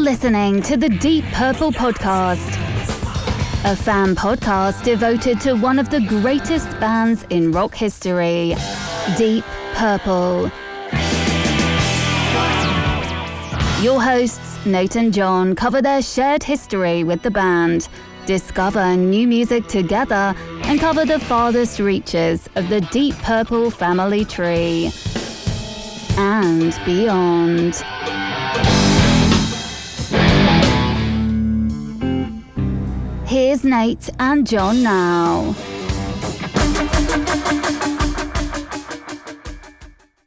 listening to the Deep Purple Podcast, a fan podcast devoted to one of the greatest bands in rock history, Deep Purple. Your hosts, Nate and John, cover their shared history with the band, discover new music together, and cover the farthest reaches of the Deep Purple family tree and beyond. Here's Nate and John now.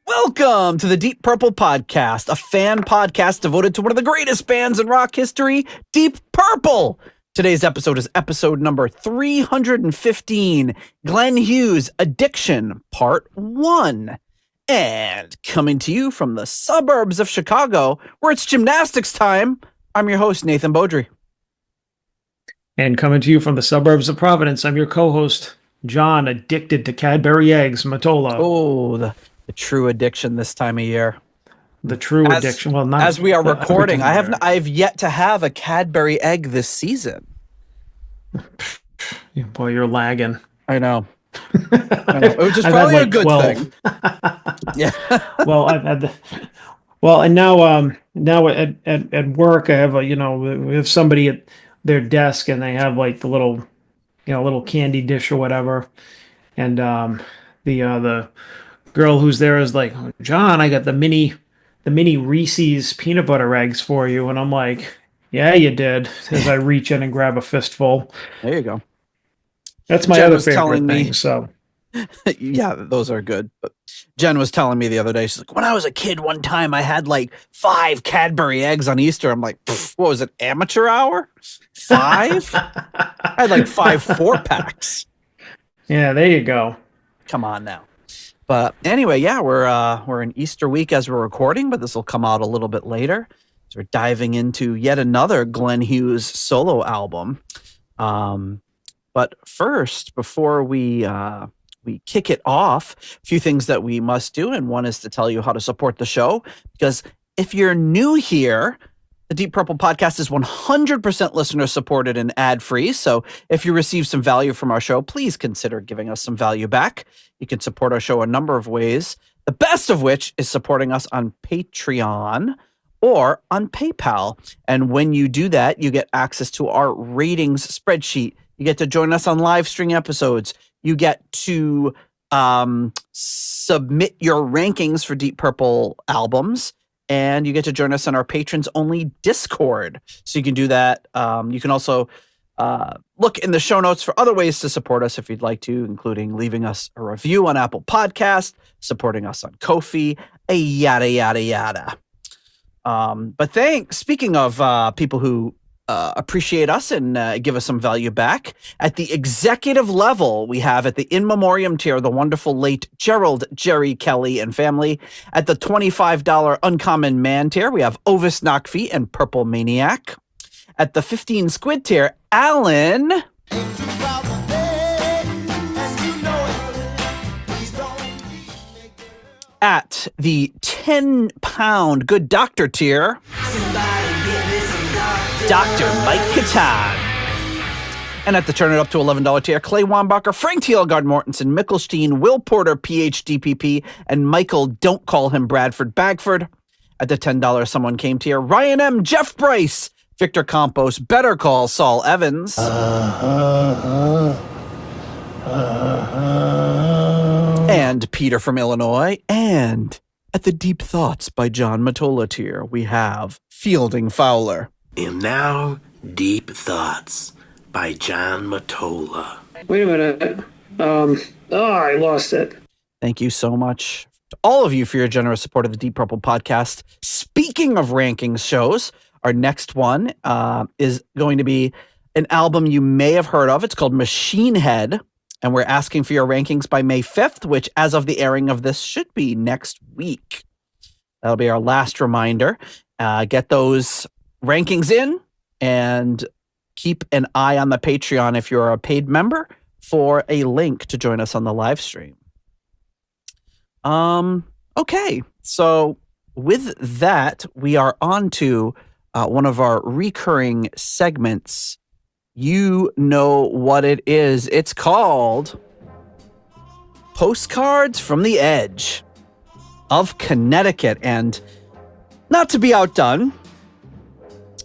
Welcome to the Deep Purple Podcast, a fan podcast devoted to one of the greatest bands in rock history, Deep Purple. Today's episode is episode number 315, Glenn Hughes, Addiction, Part 1. And coming to you from the suburbs of Chicago, where it's gymnastics time, I'm your host, Nathan Beaudry. And coming to you from the suburbs of Providence, I'm your co-host, John, addicted to Cadbury eggs, Matola. Oh, the true addiction this time of year. The true addiction. Well, not as we are recording, I've yet to have a Cadbury egg this season. Boy, you're lagging. I know. Which is probably a good 12. Thing. Yeah. Well, I've had and now at work I have we have somebody at their desk and they have like the little candy dish or whatever, and the girl who's there is like, John, I got the mini Reese's peanut butter eggs for you, and I'm like, yeah, you did. As I reach in and grab a fistful. There you go. That's my other favorite thing. So, yeah, those are good. But Jen was telling me the other day, she's like, when I was a kid, one time I had like 5 Cadbury eggs on Easter. I'm like, what was it, amateur hour? 5? I had like 5 4-packs. Yeah, there you go. Come on now. But anyway, yeah, we're in Easter week as we're recording, but this will come out a little bit later. So we're diving into yet another Glenn Hughes solo album. But first, before we kick it off, a few things that we must do, and one is to tell you how to support the show. Because if you're new here, the Deep Purple Podcast is 100% listener supported and ad-free. So if you receive some value from our show, please consider giving us some value back. You can support our show a number of ways, the best of which is supporting us on Patreon or on PayPal. And when you do that, you get access to our ratings spreadsheet. You get to join us on live stream episodes. You get to submit your rankings for Deep Purple albums. And you get to join us on our patrons-only Discord. So you can do that. You can also look in the show notes for other ways to support us if you'd like to, including leaving us a review on Apple Podcast, supporting us on Ko-fi, yada, yada, yada. But speaking of people who appreciate us and give us some value back, at the executive level, we have at the in memoriam tier, the wonderful late Gerald, Jerry Kelly and family. At the $25 uncommon man tier, we have Ovis Knockfeet and Purple Maniac. At the 15 squid tier, Alan. At the 10-pound good doctor tier, Dr. Mike Catan. And at the turn it up to $11 tier, Clay Wambacher, Frank Thielgard Mortensen, Mickelstein, Will Porter, PhDPP, and Michael, don't call him Bradford Bagford. At the $10 someone came tier, Ryan M., Jeff Bryce, Victor Campos, Better Call Saul Evans. And Peter from Illinois. And at the Deep Thoughts by John Matola tier, we have Fielding Fowler. And now, Deep Thoughts by John Matola. Wait a minute. I lost it. Thank you so much to all of you for your generous support of the Deep Purple Podcast. Speaking of rankings shows, our next one is going to be an album you may have heard of. It's called Machine Head, and we're asking for your rankings by May 5th, which as of the airing of this should be next week. That'll be our last reminder. Get those rankings in and keep an eye on the Patreon if you're a paid member for a link to join us on the live stream. Okay, so with that, we are on to one of our recurring segments. You know what it is. It's called Postcards from the Edge of Connecticut. And not to be outdone,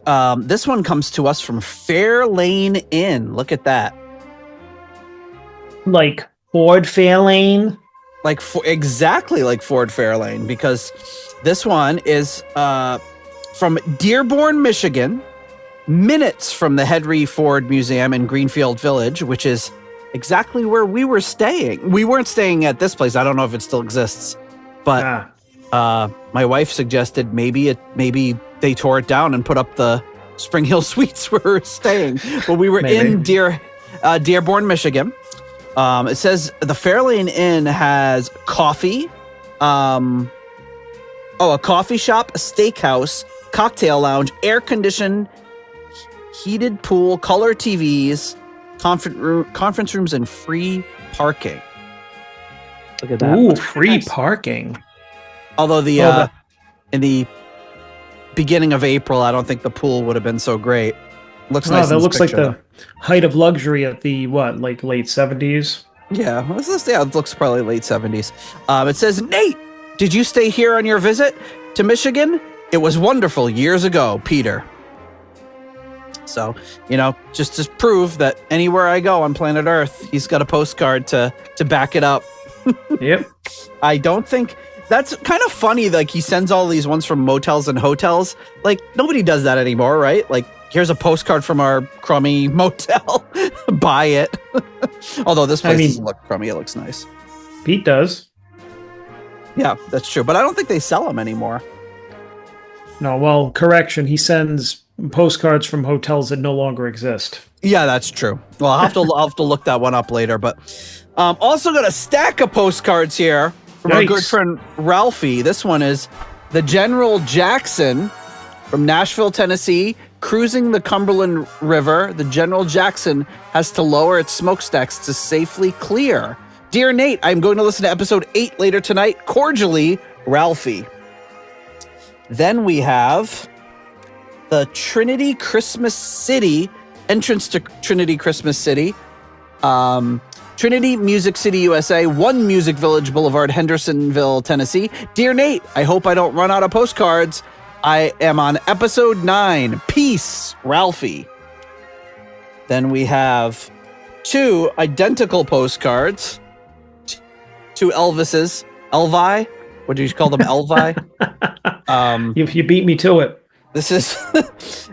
this one comes to us from Fairlane Inn. Look at that. Like Ford Fairlane? Exactly like Ford Fairlane, because this one is from Dearborn, Michigan, minutes from the Henry Ford Museum in Greenfield Village, which is exactly where we were staying. We weren't staying at this place. I don't know if it still exists, but my wife suggested maybe they tore it down and put up the Spring Hill Suites where we're staying. But we were in Dearborn, Michigan. It says the Fairlane Inn has coffee, a coffee shop, a steakhouse, cocktail lounge, air-conditioned, heated pool, color TVs, conference rooms, and free parking. Look at that. Ooh, free parking. Although in the beginning of April, I don't think the pool would have been so great. Looks nice. That looks picture, like the height of luxury at the late 70s. Yeah, it looks probably late 70s. It says, Nate, did you stay here on your visit to Michigan? It was wonderful years ago, Peter. So, just to prove that anywhere I go on planet Earth, he's got a postcard to back it up. Yep. I don't think that's kind of funny. Like, he sends all these ones from motels and hotels. Like, nobody does that anymore, right? Like, here's a postcard from our crummy motel. Buy it. Although this place doesn't look crummy. It looks nice. Pete does. Yeah, that's true. But I don't think they sell them anymore. No, well, correction. He sends postcards from hotels that no longer exist. Yeah, that's true. Well, I'll have to look that one up later. But also got a stack of postcards here from our good friend Ralphie. This one is the General Jackson from Nashville, Tennessee. Cruising the Cumberland River, the General Jackson has to lower its smokestacks to safely clear. Dear Nate, I'm going to listen to episode 8 later tonight. Cordially, Ralphie. Then we have the Trinity Christmas City, entrance to Trinity Christmas City. Trinity Music City, USA, One Music Village Boulevard, Hendersonville, Tennessee. Dear Nate, I hope I don't run out of postcards. I am on episode 9. Peace, Ralphie. Then we have 2 identical postcards. 2 Elvises. Elvi? What do you call them? Elvi? You beat me to it. This is...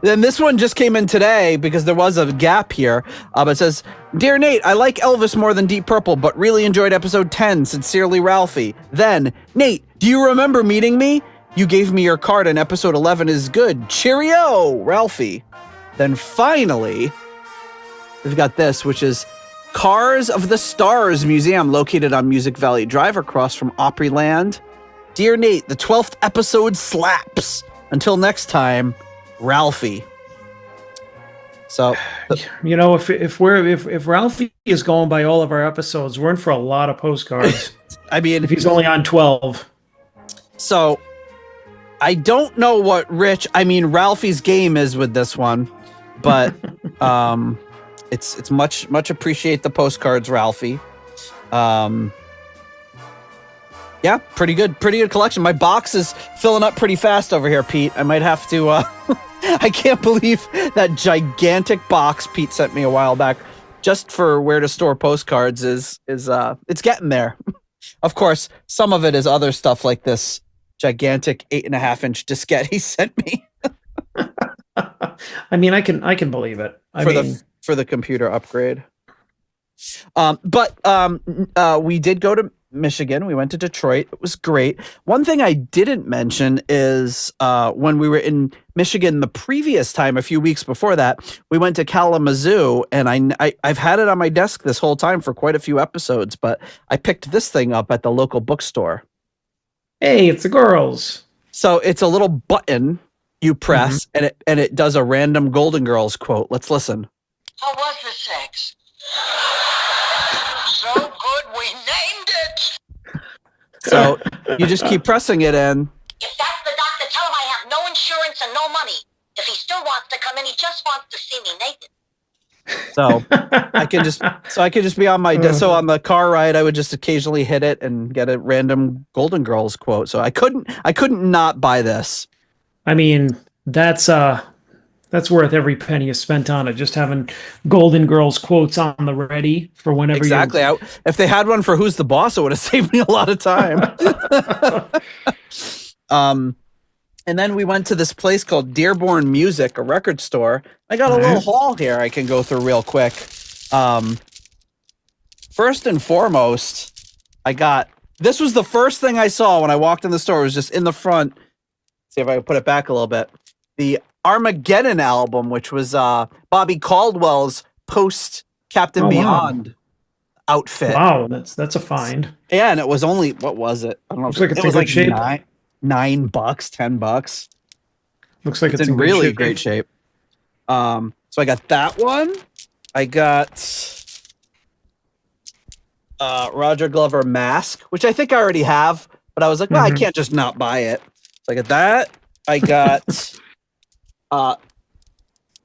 Then this one just came in today because there was a gap here. It says, Dear Nate, I like Elvis more than Deep Purple, but really enjoyed episode 10. Sincerely, Ralphie. Then, Nate, do you remember meeting me? You gave me your card and episode 11 is good. Cheerio, Ralphie. Then finally, we've got this, which is Cars of the Stars Museum, located on Music Valley Drive across from Opryland. Dear Nate, the 12th episode slaps. Until next time, Ralphie. So, if Ralphie is going by all of our episodes, we're in for a lot of postcards. I mean, if he's only on 12. So, I don't know what Ralphie's game is with this one, but it's much appreciate the postcards, Ralphie. Yeah, pretty good collection. My box is filling up pretty fast over here, Pete. I might have to I can't believe that gigantic box Pete sent me a while back just for where to store postcards is it's getting there. Of course, some of it is other stuff like this gigantic 8.5-inch diskette he sent me. I mean, I can believe it. For the computer upgrade. But we did go to Michigan. We went to Detroit. It was great. One thing I didn't mention is when we were in Michigan the previous time, a few weeks before that, we went to Kalamazoo, and I've had it on my desk this whole time for quite a few episodes, but I picked this thing up at the local bookstore. Hey, it's the girls. So it's a little button you press, and it does a random Golden Girls quote. Let's listen. How was the sex? So good we named it. So you just keep pressing it in. If that's the doctor, tell him I have no insurance and no money. If he still wants to come in, he just wants to see me naked. So I can just be on my so on the car ride I would just occasionally hit it and get a random Golden Girls quote. So I couldn't not buy this. I mean, that's worth every penny you spent on it. Just having Golden Girls quotes on the ready for whenever exactly. If they had one for Who's the Boss, it would have saved me a lot of time. And then we went to this place called Dearborn Music, a record store. I got a little haul here I can go through real quick. First and foremost, this was the first thing I saw when I walked in the store. It was just in the front. See if I can put it back a little bit. The Armageddon album, which was Bobby Caldwell's post Captain Beyond outfit. Wow, that's a find. Yeah, and it was only, what was it? I don't know. Looks like it's it in was good like shape. $9, $10. Looks like it's in really great shape. So I got that one. I got Roger Glover Mask, which I think I already have, but I was like, well, I can't just not buy it. So I got that. I got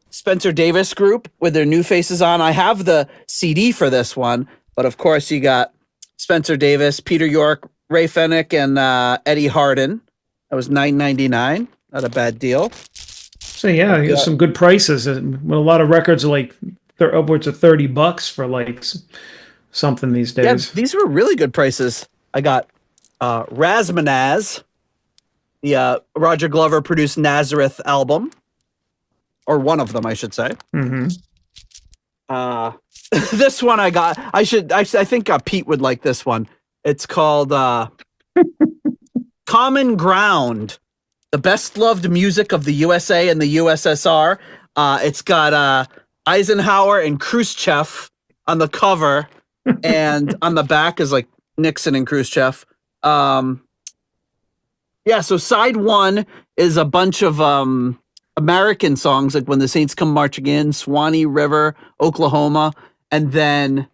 Spencer Davis Group with their new faces on. I have the CD for this one, but of course you got Spencer Davis, Peter York, Ray Fennick, and Eddie Hardin. That was $9.99. Not a bad deal. So yeah, you got some good prices. When a lot of records are like they're upwards of $30 for like something these days. Yeah, these were really good prices. I got Razmanaz, the Roger Glover produced Nazareth album, or one of them, I should say. This one I got. I think Pete would like this one. It's called Common Ground, the best loved music of the USA and the USSR. It's got Eisenhower and Khrushchev on the cover, and on the back is like Nixon and Khrushchev. So side one is a bunch of American songs, like When the Saints Come Marching In, Swanee River, Oklahoma, and then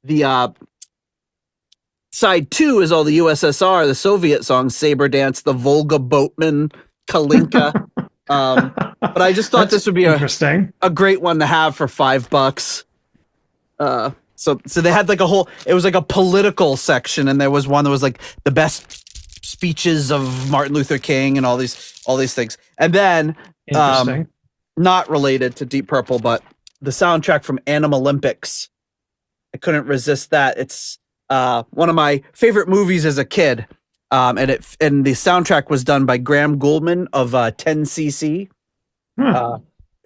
the side two is all the USSR, the Soviet songs, Saber Dance, the Volga Boatman, Kalinka. But I just thought this would be interesting, a great one to have for $5. So they had like it was like a political section, and there was one that was like the best speeches of Martin Luther King and all these things. And then not related to Deep Purple, but the soundtrack from Olympics. I couldn't resist that. It's one of my favorite movies as a kid. And the soundtrack was done by Graham Gouldman of 10cc,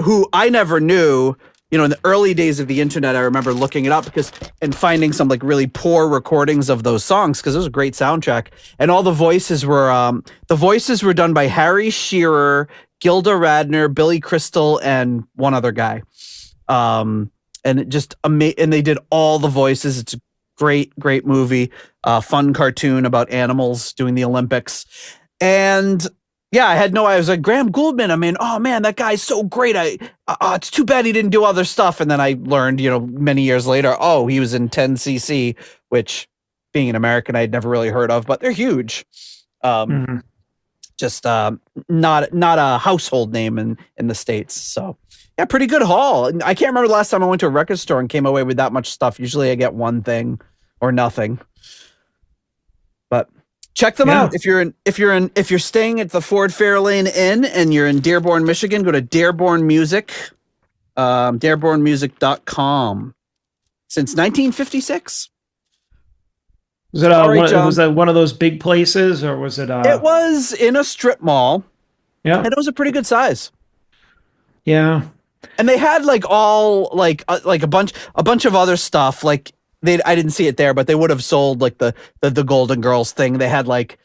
who I never knew. You know, in the early days of the internet, I remember looking it up and finding some like really poor recordings of those songs, because it was a great soundtrack. And all the voices were done by Harry Shearer, Gilda Radner, Billy Crystal, and one other guy. And it just and they did all the voices. It's a great movie, fun cartoon about animals doing the Olympics. And yeah, I was like, Graham Gouldman. I mean, oh man, that guy's so great. It's too bad he didn't do other stuff. And then I learned, many years later, he was in 10cc, which, being an American, I'd never really heard of, but they're huge. Just not a household name in the States. So yeah, pretty good haul. I can't remember the last time I went to a record store and came away with that much stuff. Usually I get one thing or nothing. But check them out. If you're staying at the Ford Fairlane Inn and you're in Dearborn, Michigan, go to Dearborn Music, dearbornmusic.com. Since 1956. Was that one of those big places, or was it? It was in a strip mall. Yeah, and it was a pretty good size. Yeah, and they had like a bunch of other stuff. Like I didn't see it there, but they would have sold like the Golden Girls thing. They had like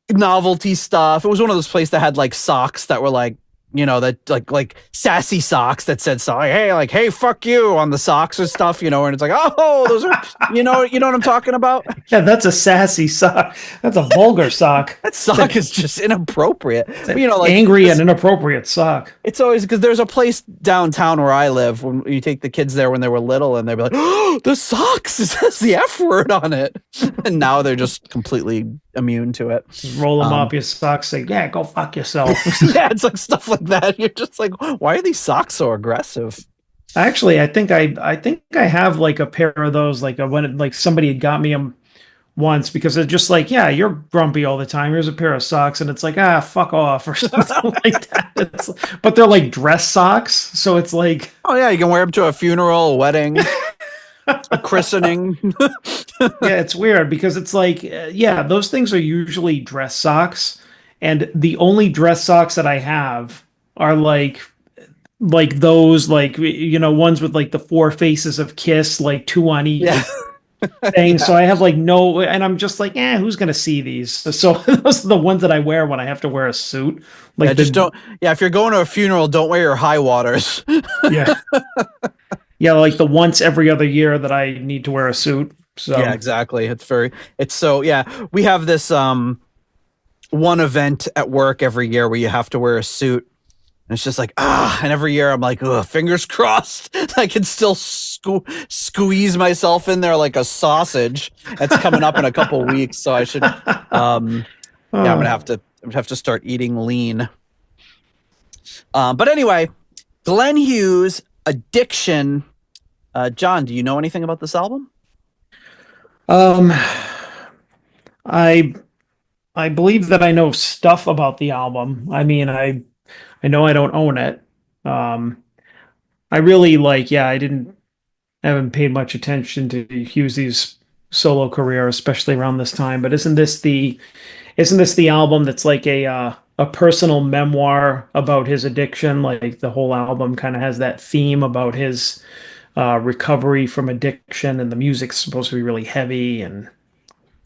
novelty stuff. It was one of those places that had like socks that were like, that like sassy socks that said something, hey, fuck you on the socks or stuff, and it's like, oh, those are, you know what I'm talking about? Yeah, that's a sassy sock. That's a vulgar sock. That sock is just inappropriate. Angry and inappropriate sock. It's always because there's a place downtown where I live when you take the kids there when they were little and they'd be like, oh, the socks, it says the F word on it. And now they're just completely immune to it. Just roll them up, your socks, say, yeah, go fuck yourself. Yeah, it's like stuff like like that. You're just like, why are these socks so aggressive? Actually, I think I have like a pair of those, like like somebody had got me them once because it's just like, yeah, you're grumpy all the time. Here's a pair of socks, and it's like, fuck off or something like that. But they're like dress socks, so it's like, Oh yeah, you can wear them to a funeral, a wedding, a christening. yeah, it's weird because it's like, yeah, those things are usually dress socks, and the only dress socks that I have are like those, like, ones with like the four faces of Kiss, like two on Yeah. each thing. So I have like no, and I'm just like, who's gonna see these? So those are the ones that I wear when I have to wear a suit. Like Yeah, just don't. Yeah, if you're going to a funeral, don't wear your high waters. yeah, yeah, like the once every other year that I need to wear a suit. So Yeah, exactly. It's so, yeah. We have this one event at work every year where you have to wear a suit. And it's just like, and every year I'm like, fingers crossed. I can still squeeze myself in there like a sausage. It's coming up in a couple weeks, so I should I'm gonna have to start eating lean. But anyway, Glenn Hughes, Addiction. John, do you know anything about this album? I I believe that I know stuff about the album. I mean, I know I don't own it. Um, I really like, yeah, I haven't paid much attention to Hughes' solo career, especially around this time. But isn't this the album that's like a personal memoir about his addiction? Like the whole album kind of has that theme about his recovery from addiction, and the music's supposed to be really heavy and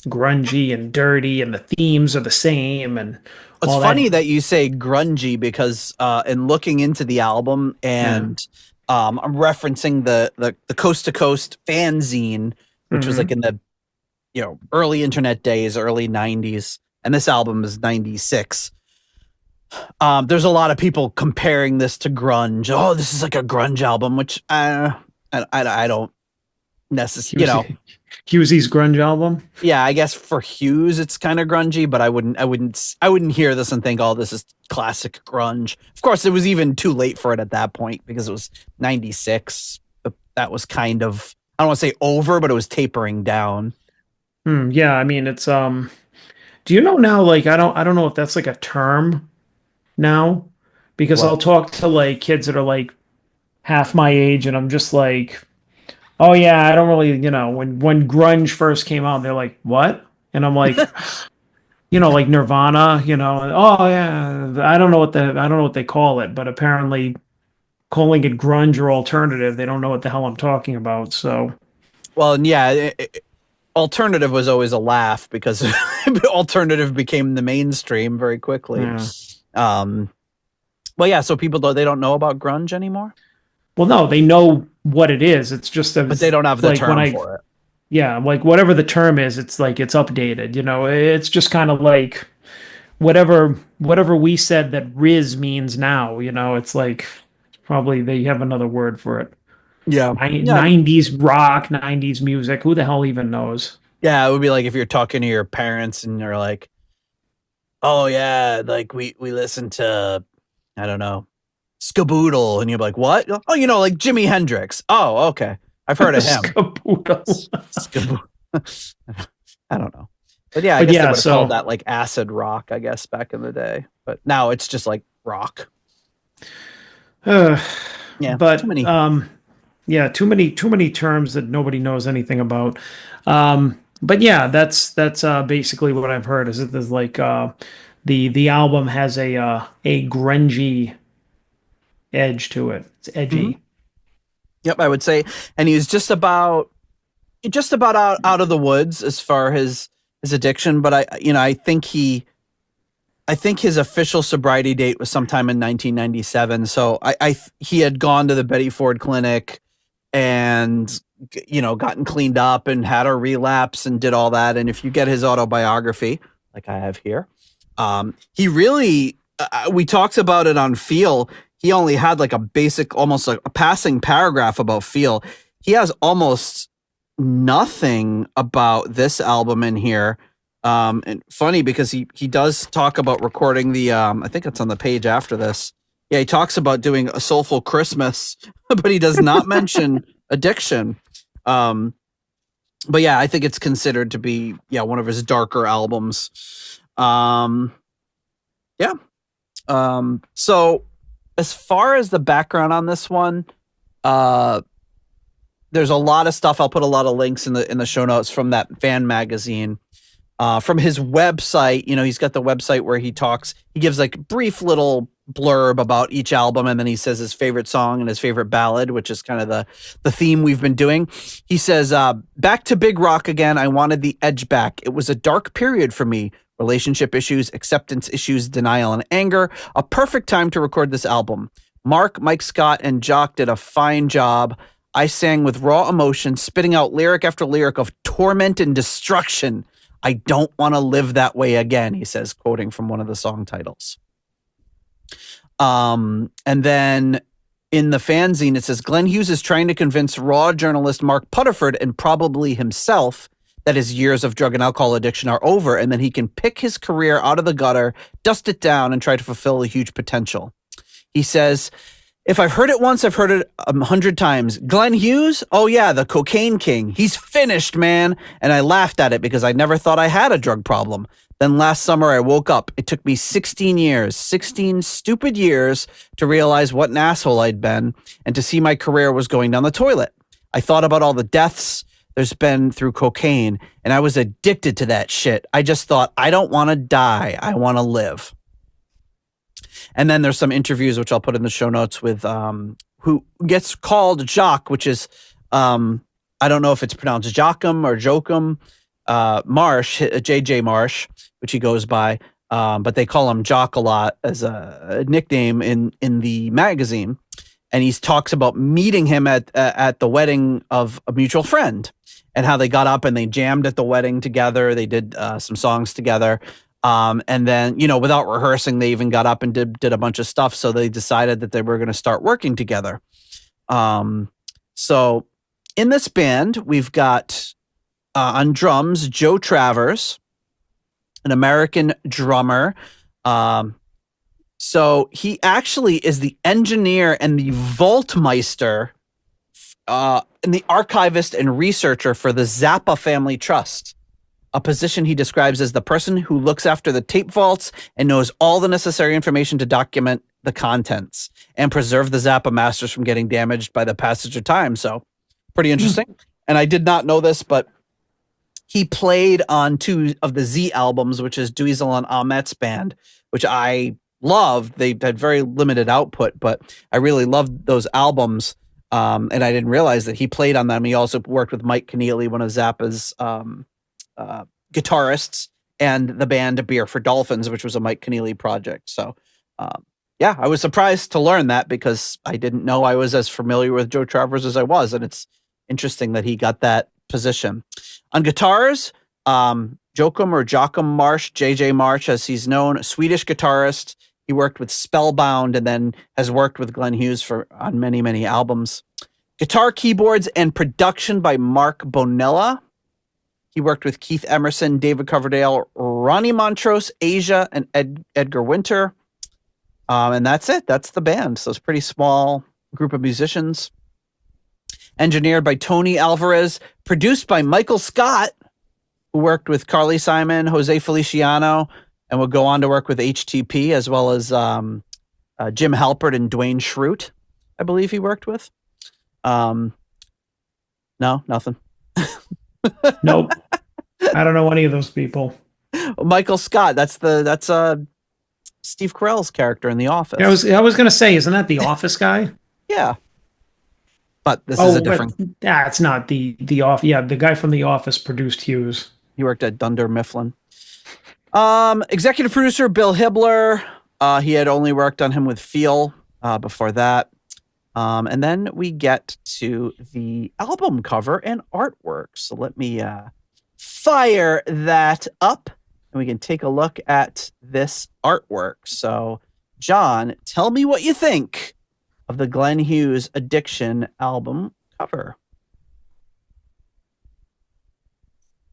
grungy and dirty, and the themes are the same, and It's all funny that. that you say grungy because in looking into the album and I'm referencing the Coast to Coast fanzine, which was like in the early internet days, early 90s, and this album is 96. There's a lot of people comparing this to grunge. Oh, this is like a grunge album, which I don't necessarily, Hughes' grunge album. yeah, I guess for Hughes it's kind of grungy, but I wouldn't hear this and think, oh, this is classic grunge. Of course, it was even too late for it at that point because it was 96. But that was kind of, I don't want to say over, but it was tapering down. Yeah, I mean it's do you know now, like, I don't know if that's like a term now, because What? I'll talk to like kids that are like half my age, and I'm just like, oh yeah, I don't really, when grunge first came out, they're like, what? And I'm like, like Nirvana, oh yeah, I don't know what they call it, but apparently calling it grunge or alternative, they don't know what the hell I'm talking about. So Well, and yeah, alternative was always a laugh because alternative became the mainstream very quickly. yeah. Well, yeah, so people they don't know about grunge anymore, Well, no, they know what it is. It's just but they don't have the like term for it. yeah, like whatever the term is, it's like it's updated. It's just kind of like whatever we said that Riz means now. It's like probably they have another word for it. Yeah. 90s rock, 90s music. Who the hell even knows? Yeah, it would be like if you're talking to your parents and you're like, "Oh yeah, like we listen to, I don't know, Skaboodle," and you're like, "What? Oh, like Jimi Hendrix. Oh, okay, I've heard of him." Skaboodle. I don't know, but yeah, I But guess yeah, they would have so called that like acid rock, I guess, back in the day. But now it's just like rock. Yeah, but too many. yeah, too many terms that nobody knows anything about. But yeah, that's basically what I've heard, is that there's like the album has a grungy edge to it. It's edgy. Yep, I would say, and he was just about out of the woods as far as his addiction. But I think his official sobriety date was sometime in 1997. So he had gone to the Betty Ford Clinic and gotten cleaned up and had a relapse and did all that. And if you get his autobiography, like I have here, he really we talked about it on Feel. He only had like a basic, almost like a passing paragraph about Feel. He has almost nothing about this album in here. And funny because he does talk about recording the I think it's on the page after this. Yeah, he talks about doing A Soulful Christmas, but he does not mention addiction. But yeah, I think it's considered to be one of his darker albums. So as far as the background on this one, there's a lot of stuff. I'll put a lot of links in the show notes from that fan magazine. From his website, he's got the website where he gives like brief little blurb about each album, and then he says his favorite song and his favorite ballad, which is kind of the theme we've been doing. He says, back to Big Rock again. I wanted the edge back. It was a dark period for me. Relationship issues, acceptance issues, denial, and anger. A perfect time to record this album. Mike Scott, and Jock did a fine job. I sang with raw emotion, spitting out lyric after lyric of torment and destruction. I don't want to live that way again, he says, quoting from one of the song titles. And then in the fanzine, it says, Glenn Hughes is trying to convince raw journalist Mark Putterford, and probably himself, that his years of drug and alcohol addiction are over, and then he can pick his career out of the gutter, dust it down, and try to fulfill a huge potential. He says, if I've heard it once, I've heard it 100 times. Glenn Hughes? Oh yeah, the cocaine king. He's finished, man. And I laughed at it because I never thought I had a drug problem. Then last summer I woke up. It took me 16 stupid years to realize what an asshole I'd been and to see my career was going down the toilet. I thought about all the deaths there's been through cocaine, and I was addicted to that shit. I just thought, I don't want to die. I want to live. And then there's some interviews, which I'll put in the show notes, with who gets called Jock, which is, I don't know if it's pronounced Joachim or Joachim Marsh, J.J. Marsh, which he goes by. But they call him Jock a lot as a nickname in the magazine. And he talks about meeting him at the wedding of a mutual friend, and how they got up and they jammed at the wedding together. They did some songs together. And then, without rehearsing, they even got up and did a bunch of stuff. So they decided that they were going to start working together. So in this band, we've got on drums, Joe Travers, an American drummer. So he actually is the engineer and the vaultmeister and the archivist and researcher for the Zappa Family Trust, a position he describes as the person who looks after the tape vaults and knows all the necessary information to document the contents and preserve the Zappa masters from getting damaged by the passage of time. So pretty interesting. And I did not know this, but he played on 2 of the Z albums, which is Dweezil and Ahmet's band, which I loved. They had very limited output, but I really loved those albums. And I didn't realize that he played on them. He also worked with Mike Keneally, one of Zappa's guitarists, and the band Beer for Dolphins, which was a Mike Keneally project. So, I was surprised to learn that because I didn't know I was as familiar with Joe Travers as I was. And it's interesting that he got that position. On guitars, Joachim Marsh, J.J. Marsh, as he's known, a Swedish guitarist. He worked with Spellbound and then has worked with Glenn Hughes on many, many albums. Guitar, keyboards, and production by Mark Bonella. He worked with Keith Emerson, David Coverdale, Ronnie Montrose, Asia, and Edgar Winter. And that's it. That's the band. So it's a pretty small group of musicians. Engineered by Tony Alvarez. Produced by Michael Scott, who worked with Carly Simon, Jose Feliciano, and would go on to work with HTP, as well as Jim Halpert and Dwayne Schrute, I believe he worked with. No, nothing. Nope. I don't know any of those people. Michael Scott, that's Steve Carell's character in The Office. I was going to say, isn't that the Office guy? Yeah. But this is a different. It's not the Office. Yeah, the guy from The Office produced Hughes. He worked at Dunder Mifflin. Executive producer Bill Hibbler. He had only worked on him with Feel before that. And then we get to the album cover and artwork. So let me fire that up and we can take a look at this artwork. So, John, tell me what you think of the Glenn Hughes Addiction album cover.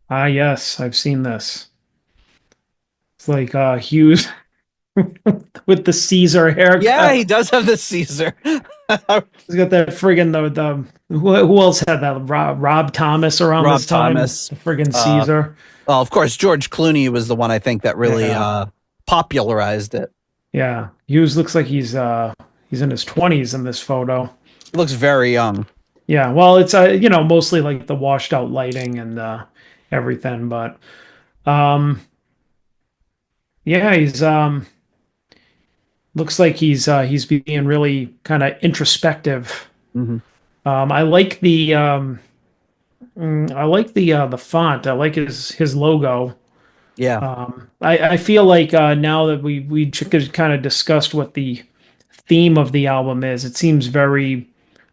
Yes, I've seen this. It's like Hughes with the Caesar Yeah, he haircut. does have the Caesar. He's got that friggin' who else had that? Rob Thomas around Rob this time. Thomas. The friggin' Uh, Caesar. well, of course, George Clooney was the one I think that really Yeah, popularized it. yeah. Hughes looks like he's in his 20s in this photo. He looks very young. Yeah, well, it's mostly like the washed out lighting and everything, but um yeah, he's looks like he's being really kind of introspective. Hmm. I like the font. I like his logo. Yeah. I feel like now that we kind of discussed what the theme of the album is, it seems very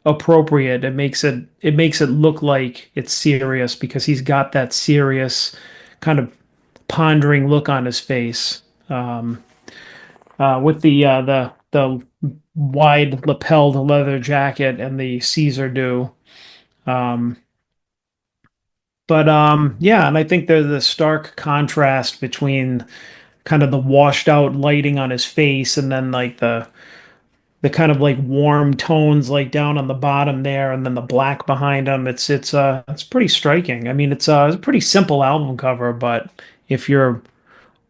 appropriate. It makes it look like it's serious because he's got that serious kind of pondering look on his face. With the wide lapelled leather jacket and the Caesar do. Um, but yeah, and I think there's the stark contrast between kind of the washed out lighting on his face and then like the kind of like warm tones like down on the bottom there and then the black behind him. It's pretty striking. I mean, it's a pretty simple album cover, but if you're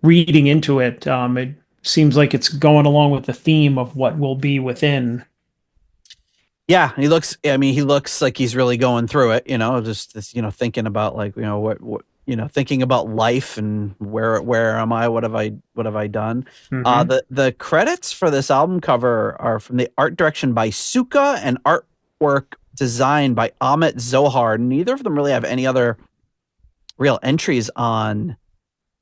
reading into it, it seems like it's going along with the theme of what will be within. Yeah, I mean, he looks like he's really going through it, just this, thinking about like, thinking about life and where am I? What have I done? Hmm. The credits for this album cover are from the art direction by Suka and artwork designed by Amit Zohar. Neither of them really have any other real entries on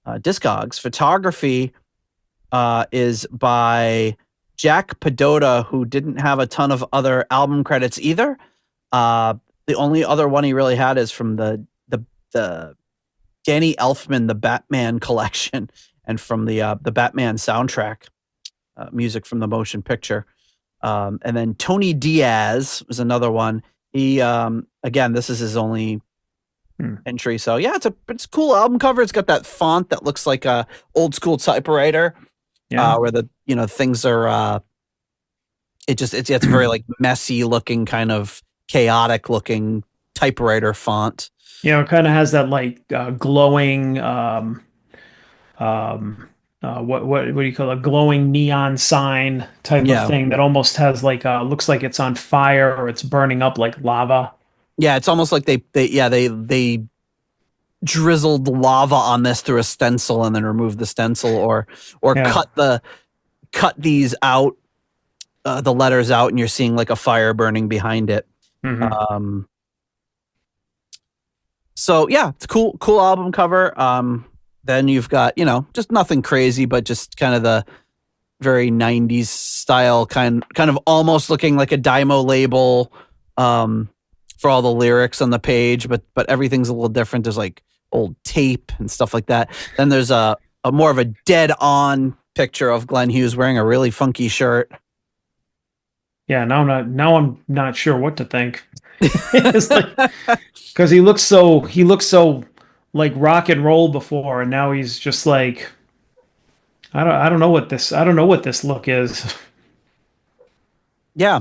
Discogs. Photography is by Jack Padota, who didn't have a ton of other album credits either. The only other one he really had is from the Danny Elfman, the Batman collection, and from the Batman soundtrack, music from the motion picture. And then Tony Diaz was another one. He again, this is his only entry. So yeah, it's a cool album cover. It's got that font that looks like a old school typewriter, Yeah. where the things are. It's very like messy looking, kind of chaotic looking typewriter font. It kind of has that like glowing what do you call it? Glowing neon sign type of Yeah, thing that almost has like looks like it's on fire or it's burning up like lava. yeah. It's almost like they drizzled lava on this through a stencil and then removed the stencil, or Yeah. cut these out, the letters out, and you're seeing like a fire burning behind it. Hmm. So yeah, it's a cool album cover. Then you've got, just nothing crazy, but just kind of the very 90s style, kind of almost looking like a Dymo label, for all the lyrics on the page, but everything's a little different. There's like old tape and stuff like that. Then there's a more of a dead on picture of Glenn Hughes wearing a really funky shirt. Yeah, now I'm not sure what to think. It's like because he looks so like rock and roll before, and now he's just like I don't know what this look is. Yeah.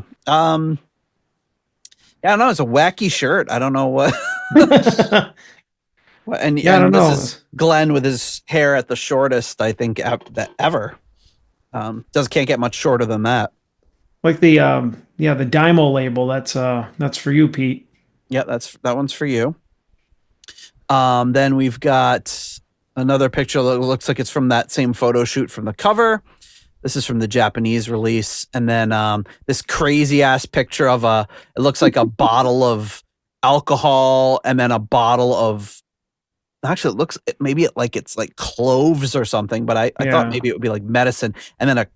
Yeah, I don't know. It's a wacky shirt. I don't know what. And Yeah, I don't this know. is Glenn with his hair at the shortest, I think, that ever. Can't get much shorter than that. Like the Dymo label, that's for you, Pete. Yeah, that one's for you. Then we've got another picture that looks like it's from that same photo shoot from the cover. This is from the Japanese release. And then this crazy ass picture of it looks like a bottle of alcohol and then a bottle of, actually it looks maybe it's like cloves or something, but I thought Yeah. maybe it would be like medicine. And then a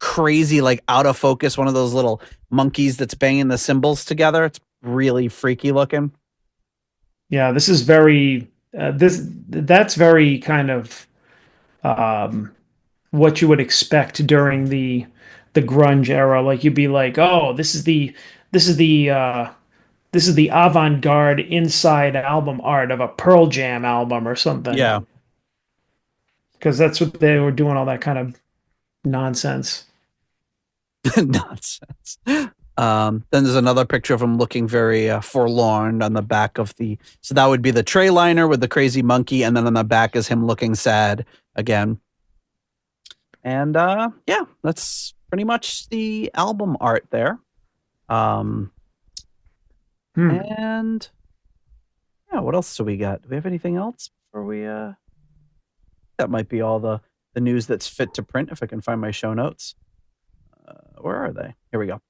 crazy, like out of focus, one of those little monkeys that's banging the cymbals together. It's really freaky looking. Yeah, this is very that's very kind of what you would expect during the grunge era. Like you'd be like, "Oh, this is the this is the avant-garde inside album art of a Pearl Jam album or something." Yeah. Because that's what they were doing all that kind of nonsense. Nonsense. Then there's another picture of him looking very forlorn on the back of so that would be the tray liner with the crazy monkey, and then on the back is him looking sad again. And yeah, that's pretty much the album art there. And yeah, what else do we got? Do we have anything else before we that might be all the news that's fit to print, if I can find my show notes. Where are they? Here we go.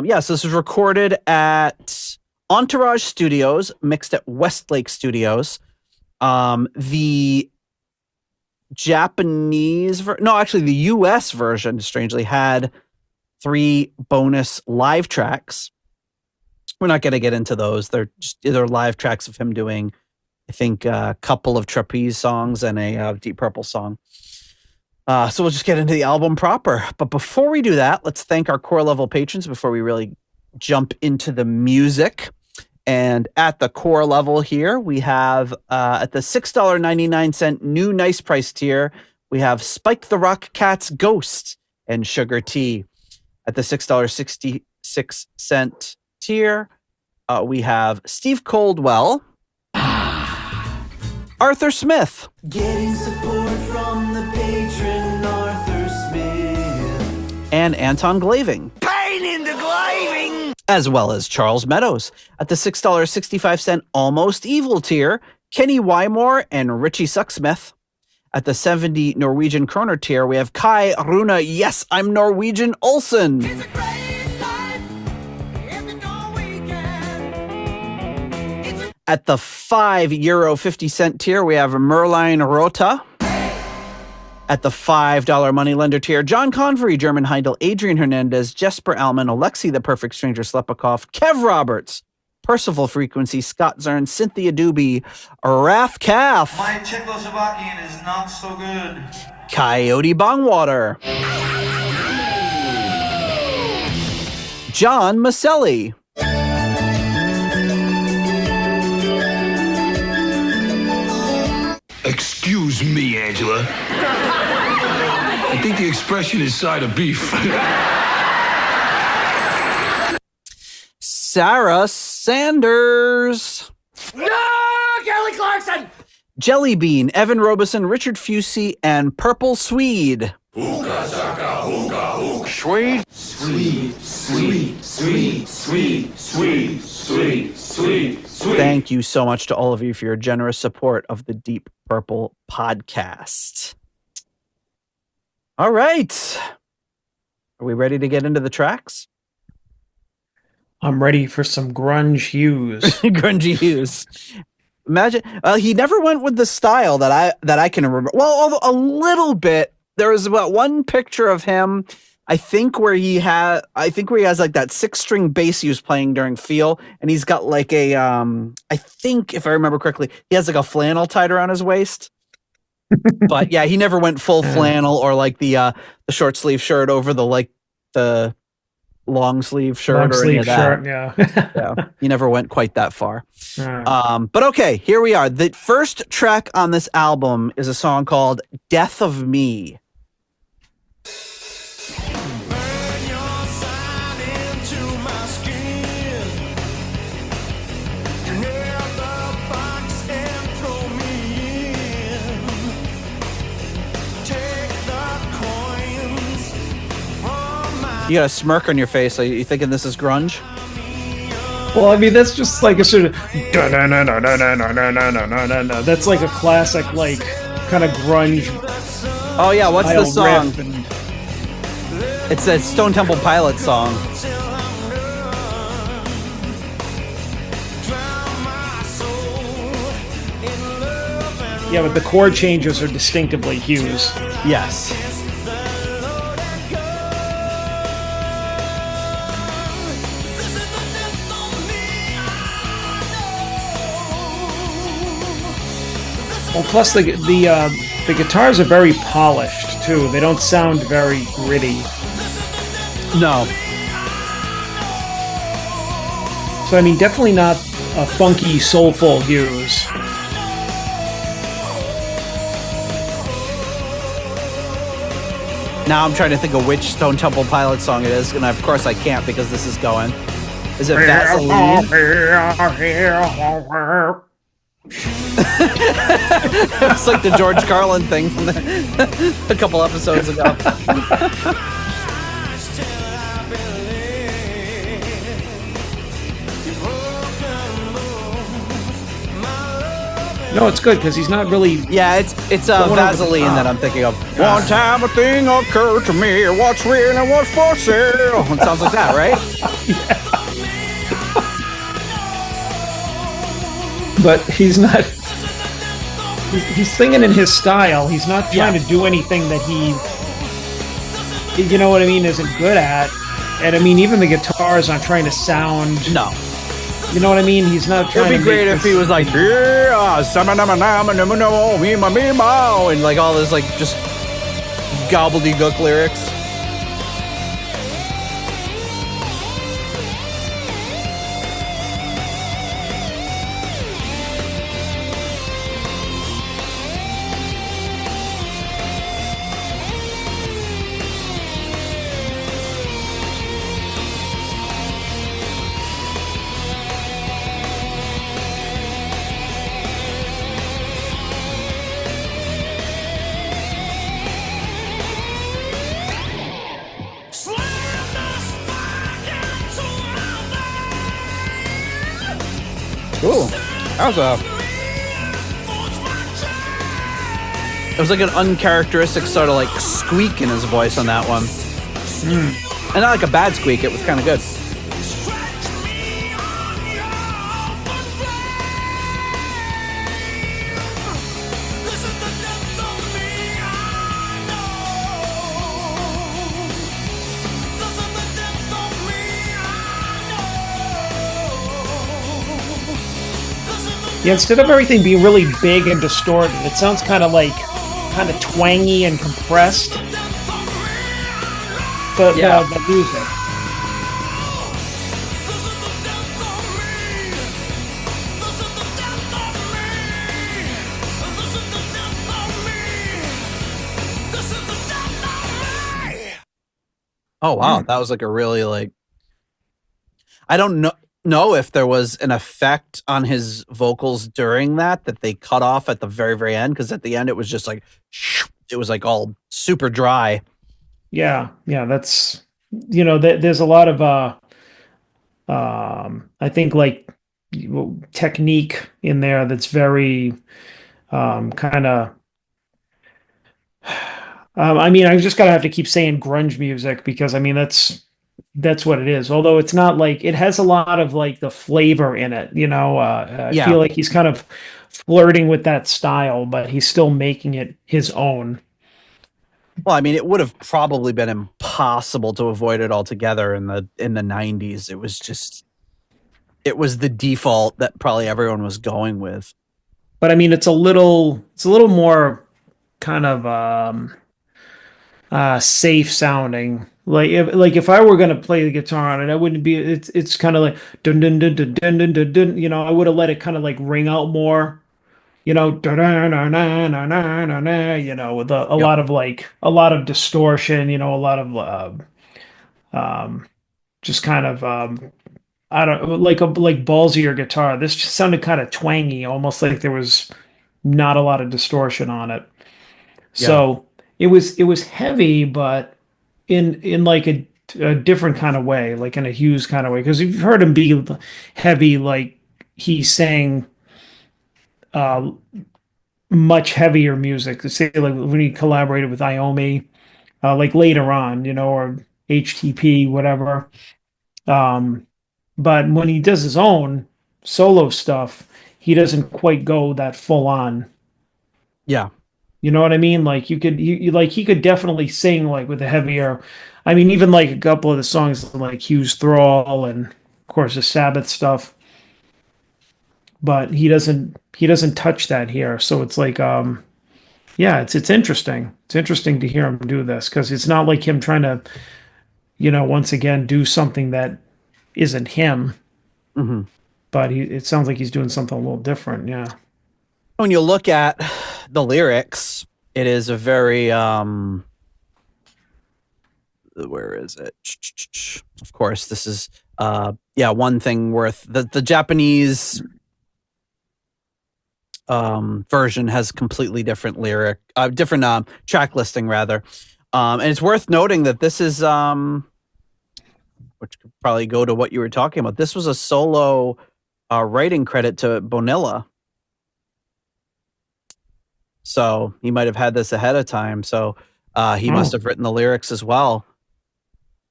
Yes, this was recorded at Entourage Studios, mixed at Westlake Studios. The the US version, strangely, had 3 bonus live tracks. We're not going to get into those. They're live tracks of him doing, I think, a couple of Trapeze songs and a Deep Purple song. So we'll just get into the album proper. But before we do that, let's thank our core level patrons before we really jump into the music. And at the core level here, we have at the $6.99 new nice price tier, we have Spike the Rock Cat's Ghost and Sugar Tea. At the $6.66 tier, we have Steve Coldwell, Arthur Smith, getting support from the patron Arthur Smith, and Anton Glaving. Pain in the glaving! As well as Charles Meadows. At the $6.65 Almost Evil tier, Kenny Wymore and Richie Sucksmith. At the 70 Norwegian Kroner tier, we have Kai Runa, yes, I'm Norwegian Olsen. At the €5.50 tier, we have Merlin Rota. At the $5 moneylender tier, John Convery, German Heindel, Adrian Hernandez, Jesper Alman, Alexei the Perfect Stranger Slepikov, Kev Roberts, Percival Frequency, Scott Zern, Cynthia Doobie, Raf Calf. My Czechoslovakian is not so good. Coyote Bongwater. John Maselli. Excuse me, Angela. I think the expression is side of beef. Sarah Sanders. No! Kelly Clarkson! Jelly Bean, Evan Robeson, Richard Fusey, and Purple Swede. Hookah, shaka, hookah, hookah. Swede? Sweet, sweet, sweet, sweet, sweet, sweet, sweet, sweet. Thank you so much to all of you for your generous support of the Deep Purple podcast. All right. Are we ready to get into the tracks? I'm ready for some grunge Hughes. Grungy Hughes. Imagine he never went with the style that I can remember. Well, a little bit. There was about one picture of him, I think where he has like that 6-string bass he was playing during Feel, and he's got like a I think, if I remember correctly, he has like a flannel tied around his waist. But yeah, he never went full flannel or like the short sleeve shirt over the long sleeve shirt or any of that. Shirt, yeah. Yeah, he never went quite that far. But okay, here we are. The first track on this album is a song called Death of Me. You got a smirk on your face. Are you thinking this is grunge? Well, I mean, that's just like a sort of that's like a classic, like, kind of grunge. Oh yeah, what's the song? riff and- It's a Stone Temple Pilots song. Yeah, but the chord changes are distinctively Hughes. Yes. Well, plus the guitars are very polished too. They don't sound very gritty. No. So I mean, definitely not a funky, soulful Hughes. Now I'm trying to think of which Stone Temple Pilots song it is, and of course I can't because this is going. Is it Vaseline? It's like the George Carlin thing from a couple episodes ago. No, it's good because he's not really. Yeah, it's Vaseline that I'm thinking of. One time a thing occurred to me. What's real and what's for sale? It sounds like that, right? But he's not. He's singing in his style. He's not trying to do anything that he, you know what I mean, isn't good at. And I mean, even the guitars aren't trying to sound. No. You know what I mean? He's not trying to. It'd be great if he was like, yeah, and like all this like just gobbledygook lyrics. Ooh, that was it was like an uncharacteristic sort of like squeak in his voice on that one. And not like a bad squeak, it was kind of good. Yeah, instead of everything being really big and distorted, it sounds kind of twangy and compressed. The music. Oh wow, that was like a really like. I don't know if there was an effect on his vocals during that they cut off at the very, very end, because at the end it was just like it was like all super dry. Yeah, that's there's a lot of I think like technique in there that's very kind of I mean, I just gotta have to keep saying grunge music because I mean that's what it is. Although it's not like it has a lot of like the flavor in it, I feel like he's kind of flirting with that style, but he's still making it his own. Well, I mean, it would have probably been impossible to avoid it altogether in the 90s. It was the default that probably everyone was going with. But I mean, it's a little more kind of safe sounding. Like if I were gonna play the guitar on it, I wouldn't be. It's kind of like dun dun dun dun dun dun dun dun. I would have let it kind of like ring out more. Dun dun dun dun dun dun dun dun. With a lot of a lot of distortion. A lot of just kind of I don't like ballsier guitar. This just sounded kind of twangy, almost like there was not a lot of distortion on it. So it was heavy, but in like a different kind of way, like in a Hughes kind of way. Because you've heard him be heavy, like he sang much heavier music. Say like when he collaborated with Iommi, like later on, or HTP, whatever. But when he does his own solo stuff, he doesn't quite go that full on. Yeah. You know what I mean? Like you he could definitely sing like with a heavier. I mean, even like a couple of the songs like Hughes Thrall and of course the Sabbath stuff. But he doesn't touch that here. So it's like it's interesting. It's interesting to hear him do this because it's not like him trying to, once again do something that isn't him. Mm-hmm. But it sounds like he's doing something a little different. Yeah. When you look at the lyrics, it is a very where is it? Of course, this is one thing worth the Japanese version has completely different track listing rather, and it's worth noting that this is which could probably go to what you were talking about. This was a solo writing credit to Bonilla. So he might have had this ahead of time. So he must have written the lyrics as well.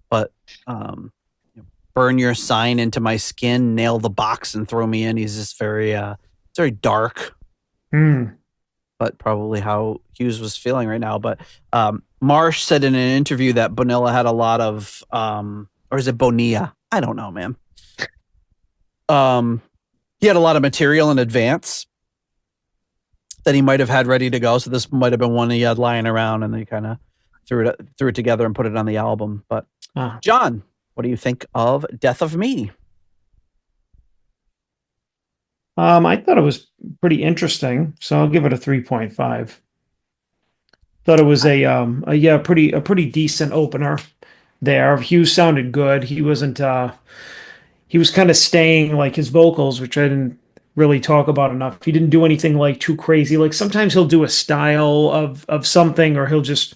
But burn your sign into my skin, nail the box and throw me in. He's just very dark. But probably how Hughes was feeling right now. But Marsh said in an interview that Bonilla had a lot of, or is it Bonilla? I don't know, man. He had a lot of material in advance that he might have had ready to go. So this might have been one he had lying around and they kind of threw it together and put it on the album. But John, what do you think of Death of Me? I thought it was pretty interesting, so I'll give it a 3.5. Thought it was a pretty decent opener there. Hughes sounded good. He wasn't he was kind of staying like his vocals, which I didn't really talk about enough. He didn't do anything like too crazy. Like sometimes he'll do a style of something, or he'll just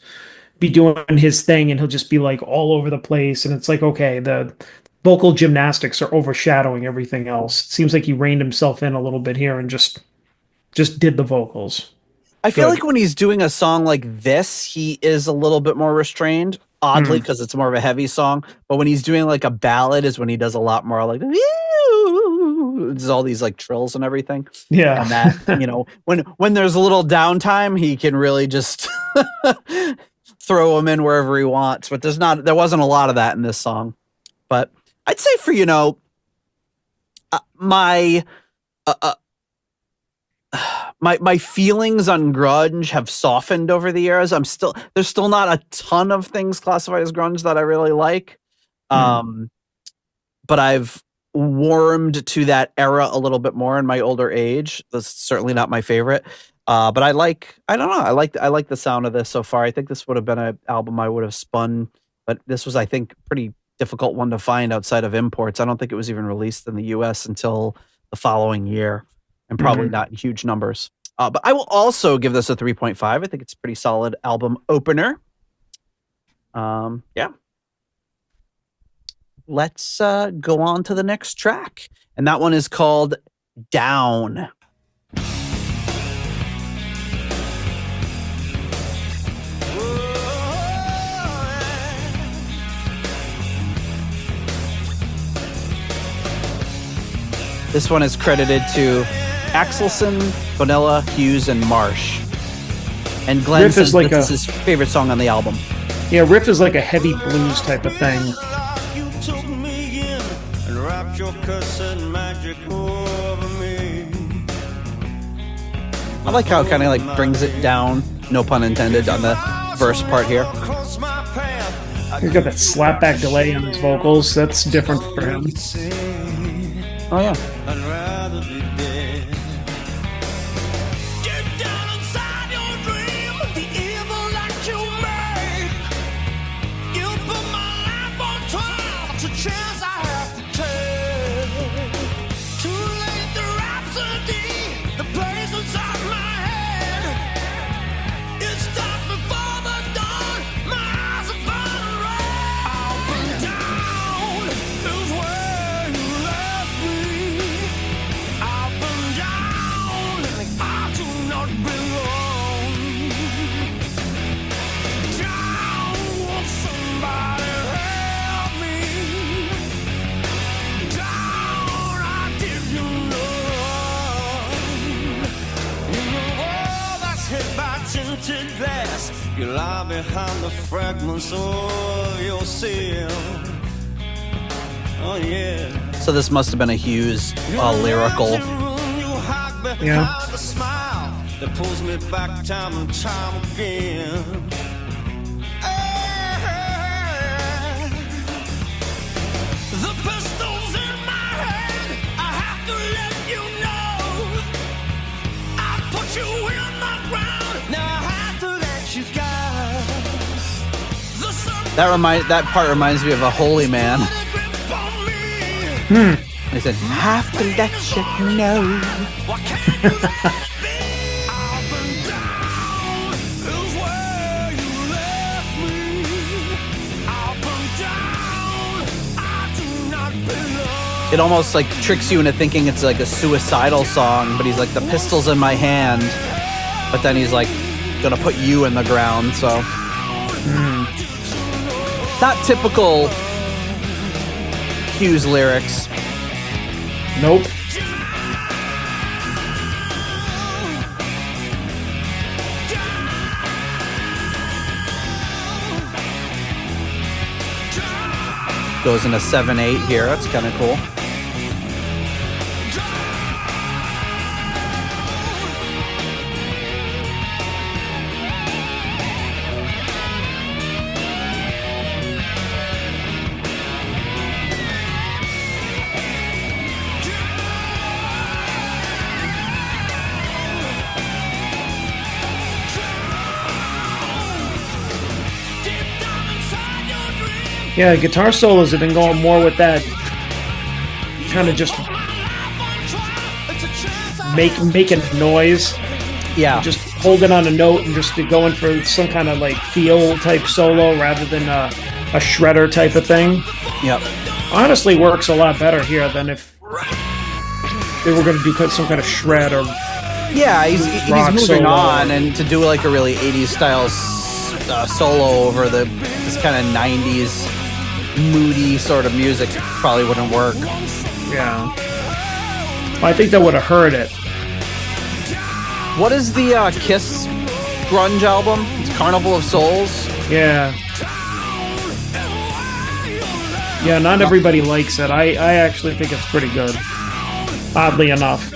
be doing his thing and he'll just be like all over the place. And it's like, okay, the vocal gymnastics are overshadowing everything else. It seems like he reined himself in a little bit here and just did the vocals. I feel like when he's doing a song like this, he is a little bit more restrained, oddly, because it's more of a heavy song. But when he's doing like a ballad is when he does a lot more like, there's all these like trills and everything. Yeah. And that, when there's a little downtime, he can really just throw them in wherever he wants. But there wasn't a lot of that in this song. But I'd say for, my feelings on grunge have softened over the years. There's still not a ton of things classified as grunge that I really like. But I've warmed to that era a little bit more in my older age. That's certainly not my favorite. But I like the sound of this so far. I think this would have been an album I would have spun, but this was, I think, pretty difficult one to find outside of imports. I don't think it was even released in the US until the following year, and probably not in huge numbers. But I will also give this a 3.5. I think it's a pretty solid album opener. Yeah. Let's go on to the next track. And that one is called Down. This one is credited to Axelson, Bonilla, Hughes, and Marsh. And Glenn says this is his favorite song on the album. Yeah, riff is like a heavy blues type of thing. I like how it kind of like brings it down, no pun intended, on the verse part here. He's got that slapback delay on his vocals. That's different for him. Oh, yeah. You lie behind the fragments of yourself. Oh yeah. So this must have been a Hughes lyrical. Yeah. That pulls me back time and time again. The pistols in my head, I have to let you know. I put you in the ground, now I have to let you go. The That part reminds me of a holy man. He said, "Have to let you know." It almost like tricks you into thinking it's like a suicidal song, but he's like, the pistol's in my hand, but then he's like gonna put you in the ground. So not typical Hughes lyrics. Nope. Goes in a 7/8 here. That's kind of cool. Yeah, guitar solos have been going more with that kind of just making noise. Yeah. Just holding on a note and just going for some kind of like feel type solo rather than a shredder type of thing. Yep. Honestly, works a lot better here than if they were going to do some kind of shred or yeah. He's moving solo. on, and to do like a really 80s style solo over this kind of 90s moody sort of music probably wouldn't work. Yeah. Well, I think that would have hurt it. What is the Kiss grunge album? It's Carnival of Souls. Yeah. Yeah, not everybody likes it. I actually think it's pretty good. Oddly enough.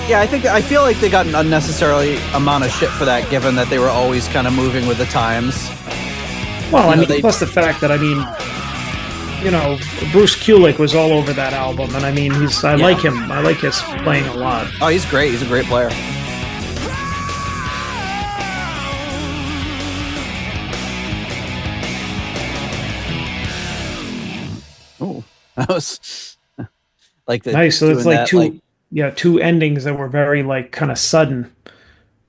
Yeah, I feel like they got an unnecessarily amount of shit for that, given that they were always kind of moving with the times. Well, plus the fact that, Bruce Kulick was all over that album, and I like him. I like his playing a lot. Oh, he's great. He's a great player. Oh, that was like the nice. So it's like that, two endings that were very like kind of sudden.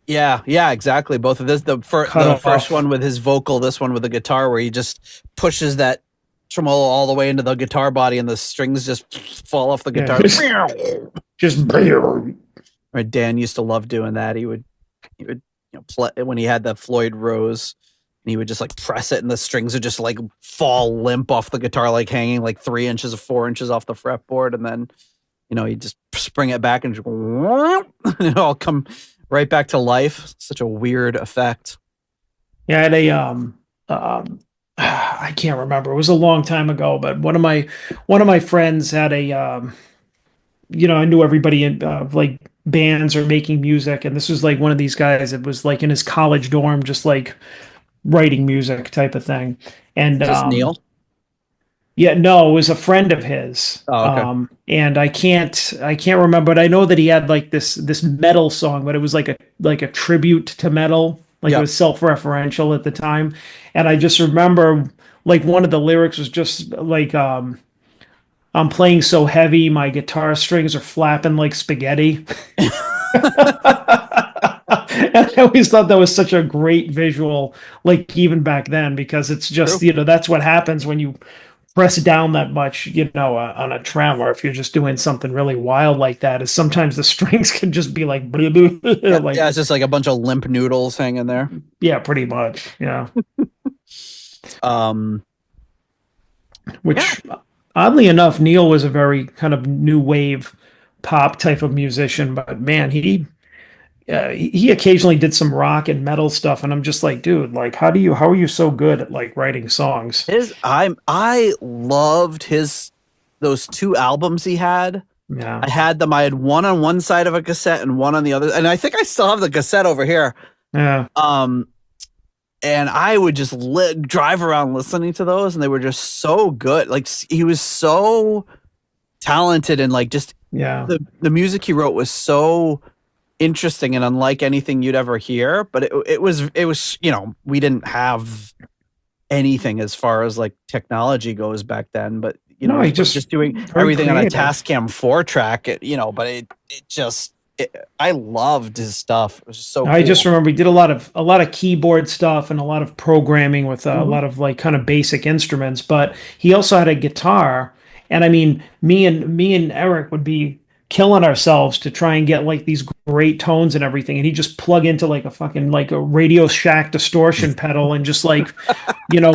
Yeah, exactly. Both of this, the first one with his vocal, this one with the guitar, where he just pushes that tremolo all the way into the guitar body, and the strings just fall off the guitar. Just right. Dan used to love doing that. He would play when he had the Floyd Rose, and he would just like press it, and the strings would just like fall limp off the guitar, like hanging like 3 inches or 4 inches off the fretboard, and then you just spring it back and just and it all come right back to life. Such a weird effect. Yeah, I had I can't remember. It was a long time ago, but one of my friends had a I knew everybody in like bands or making music, and this was like one of these guys. It was like in his college dorm, just like writing music type of thing. And just Neil. Yeah, no, it was a friend of his. Oh, okay. And I can't remember, but I know that he had like this metal song, but it was like a tribute to metal. Like It was self-referential at the time. And I just remember like one of the lyrics was just like I'm playing so heavy, my guitar strings are flapping like spaghetti. And I always thought that was such a great visual, like even back then, because it's just, that's what happens when you press down that much, on a trem, or if you're just doing something really wild like that, is sometimes the strings can just be like, it's just like a bunch of limp noodles hanging there. Yeah, pretty much. Yeah. Which, oddly enough, Neil was a very kind of new wave pop type of musician, but man, he occasionally did some rock and metal stuff, and I'm just like, dude, like, how are you so good at like writing songs? I loved those 2 albums he had. Yeah, I had them. I had one on one side of a cassette and one on the other, and I think I still have the cassette over here. Yeah. And I would just drive around listening to those, and they were just so good. Like, he was so talented, and like just the music he wrote was so interesting and unlike anything you'd ever hear. But it was we didn't have anything as far as like technology goes back then. But you No, know, he he was just just doing very everything on a creative. Tascam 4 track. But I loved his stuff. It was just so I cool. just remember he did a lot of keyboard stuff and a lot of programming with a lot of like kind of basic instruments. But he also had a guitar, and I mean, me and Eric would be killing ourselves to try and get like these great tones and everything, and he'd just plug into like a fucking like a Radio Shack distortion pedal and just like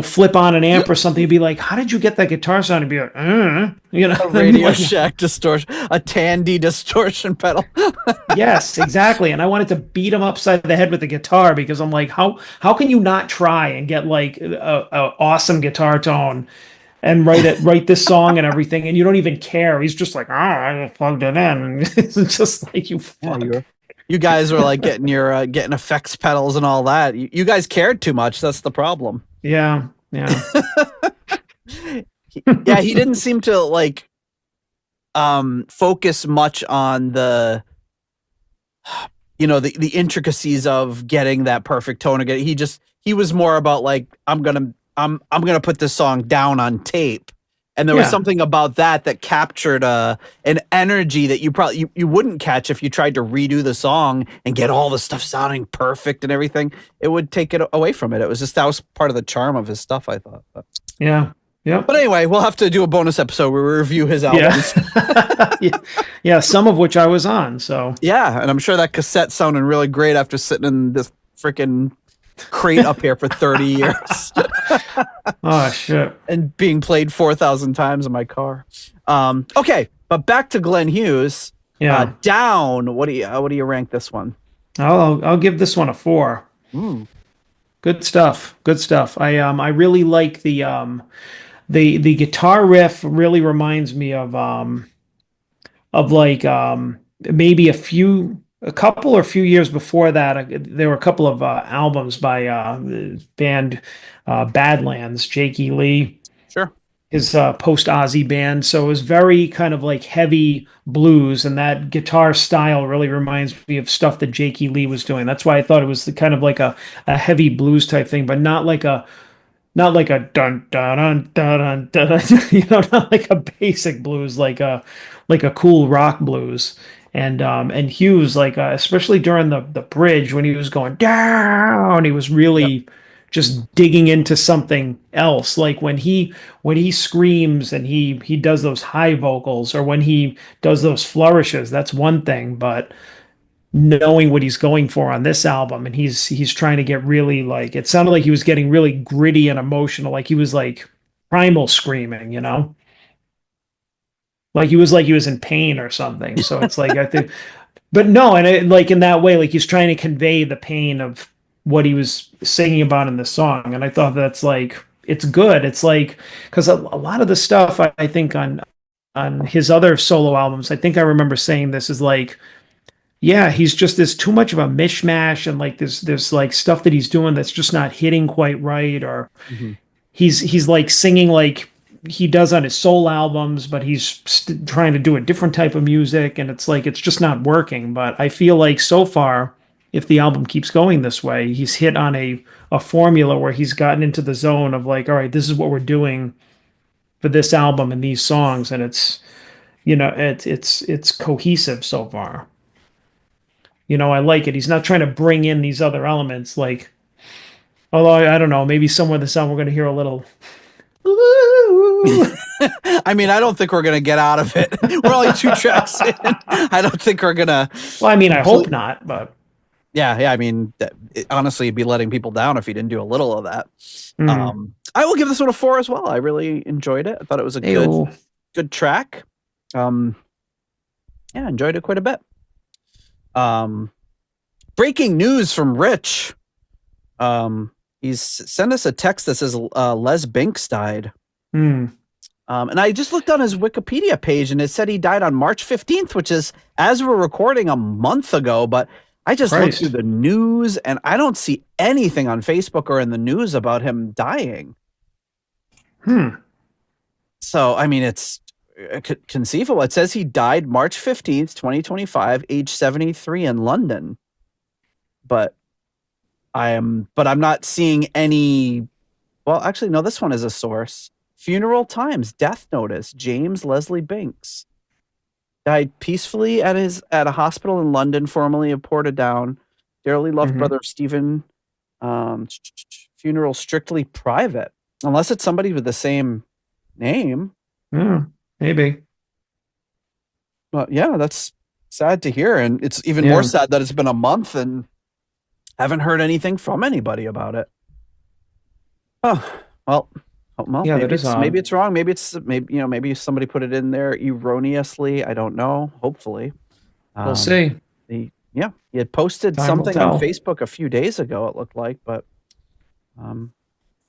flip on an amp or something. He'd be like, "How did you get that guitar sound?" He'd be like, A I'd be Radio like, Shack distortion, a Tandy distortion pedal. yes, exactly. And I wanted to beat him upside the head with the guitar because I'm like, how can you not try and get like a awesome guitar tone and write this song and everything, and you don't even care. He's just like, I just plugged it in. It's just like, you Yeah, fuck. you guys were like getting your getting effects pedals and all that. You guys cared too much. That's the problem. Yeah, yeah. Yeah, he didn't seem to like focus much on the the intricacies of getting that perfect tone again. He was more about like I'm gonna put this song down on tape, and there was Yeah. something about that captured an energy that you wouldn't catch if you tried to redo the song and get all the stuff sounding perfect and everything. It would take it away from it. It was just that was part of the charm of his stuff, I thought. Yeah. Yep. But anyway, we'll have to do a bonus episode where we review his albums. Yeah. Yeah, some of which I was on. So Yeah, and I'm sure that cassette sounded really great after sitting in this freaking crate up here for 30 years oh shit. and being played 4,000 times in my car. Okay, but back to Glenn Hughes. Yeah. Down. What do you rank this one? I'll give this one a 4. Good stuff. Good stuff. I really like the guitar riff really reminds me of like maybe a couple or few years before that. There were a couple of albums by the band Badlands, Jake E. Lee, Sure. his post Ozzy band. So it was very kind of like heavy blues, and that guitar style really reminds me of stuff that Jake E. Lee was doing. That's why I thought it was kind of like a heavy blues type thing, but not like a dun dun dun dun dun, dun not like a basic blues, like a cool rock blues. And Hughes, like especially during the bridge when he was going down, he was really just digging into something else. Like when he screams and he does those high vocals, or when he does those flourishes, that's one thing, but knowing what he's going for on this album, and he's trying to get really, like, it sounded like he was getting really gritty and emotional, like he was like primal screaming, like he was in pain or something. So it's like, I think, but no, and like in that way, like he's trying to convey the pain of what he was singing about in the song. And I thought that's like, it's good. It's like, because a lot of the stuff I think on his other solo albums, I think I remember saying this is like, yeah, he's just, there's too much of a mishmash, and like there's like stuff that he's doing that's just not hitting quite right, or he's like singing like he does on his soul albums, but he's trying to do a different type of music, and it's like it's just not working. But I feel like so far, if the album keeps going this way, he's hit on a formula where he's gotten into the zone of like, all right, this is what we're doing for this album and these songs, and it's it's cohesive so far. I like it. He's not trying to bring in these other elements, like, although I don't know, maybe somewhere in the sound we're going to hear a little. I mean, I don't think we're gonna get out of it. We're only 2 tracks in. I don't think we're gonna. Well, I mean, I hope not, but yeah. I mean, honestly, it'd be letting people down if he didn't do a little of that. I will give this one a 4 as well. I really enjoyed it. I thought it was a good track. Yeah, enjoyed it quite a bit. Breaking news from Rich. He's sent us a text that says Les Binks died. And I just looked on his Wikipedia page, and it said he died on March 15th, which is, as we're recording, a month ago. But I just looked through the news, and I don't see anything on Facebook or in the news about him dying. So, I mean, it's conceivable. It says he died March 15th, 2025, age 73 in London. But I'm not seeing any Well, actually, no, this one is a source. Funeral Times, death notice, James Leslie Binks. Died peacefully at a hospital in London, formerly of Portadown. Dearly loved brother of Stephen. Funeral strictly private. Unless it's somebody with the same name. Yeah, maybe. But yeah, that's sad to hear. And it's even more sad that it's been a month and haven't heard anything from anybody about it. Oh, well, Yeah, maybe that is odd. maybe it's wrong. Maybe somebody put it in there erroneously. I don't know. Hopefully. We'll see. He had posted Time will something on tell. Facebook a few days ago, it looked like, but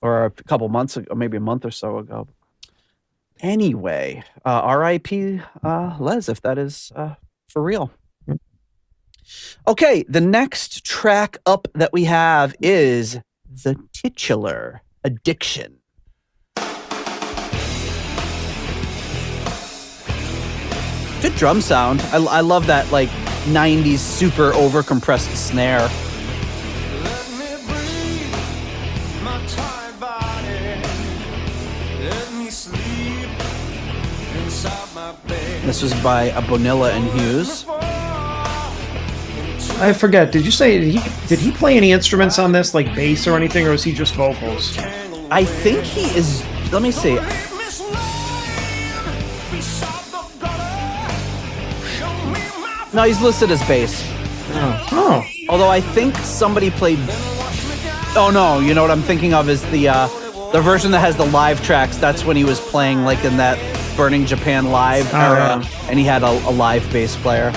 or a couple months ago, maybe a month or so ago. Anyway, R.I.P. Les, if that is for real. Okay, the next track up that we have is The Titular Addiction. Good drum sound. I love that, like, 90s super overcompressed snare. Let me breathe my tired body. Let me sleep inside my bed. This was by Bonilla and Hughes. I forget. Did you say did he play any instruments on this, like bass or anything, or is he just vocals? I think he is. Let me see. No, he's listed as bass. Oh. Although I think somebody played. Oh no, you know what I'm thinking of is the version that has the live tracks. That's when he was playing like in that Burning Japan live era, and he had a live bass player.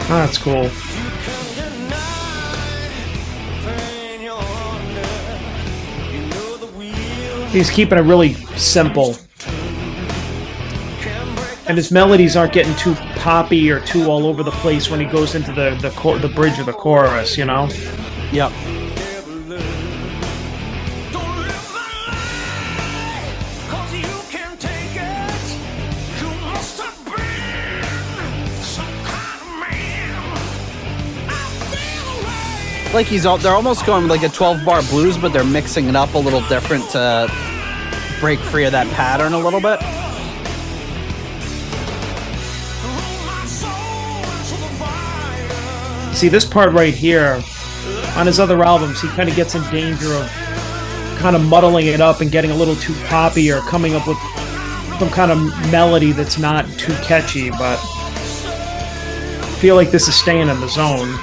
Oh, that's cool. He's keeping it really simple. And his melodies aren't getting too poppy or too all over the place when he goes into the bridge of the chorus, you know? Yep. Like they're almost going like a 12-bar blues, but they're mixing it up a little different to break free of that pattern a little bit. See, this part right here, on his other albums, he kind of gets in danger of kind of muddling it up and getting a little too poppy or coming up with some kind of melody that's not too catchy, but I feel like this is staying in the zone.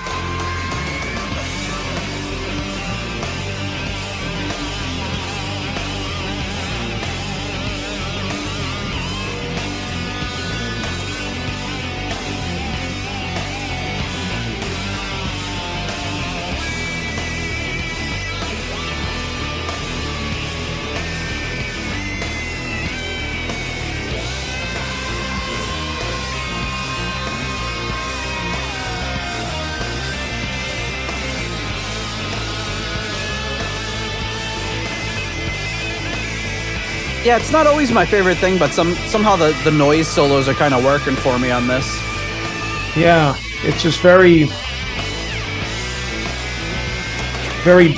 Yeah, it's not always my favorite thing, but somehow the noise solos are kind of working for me on this. Yeah, it's just very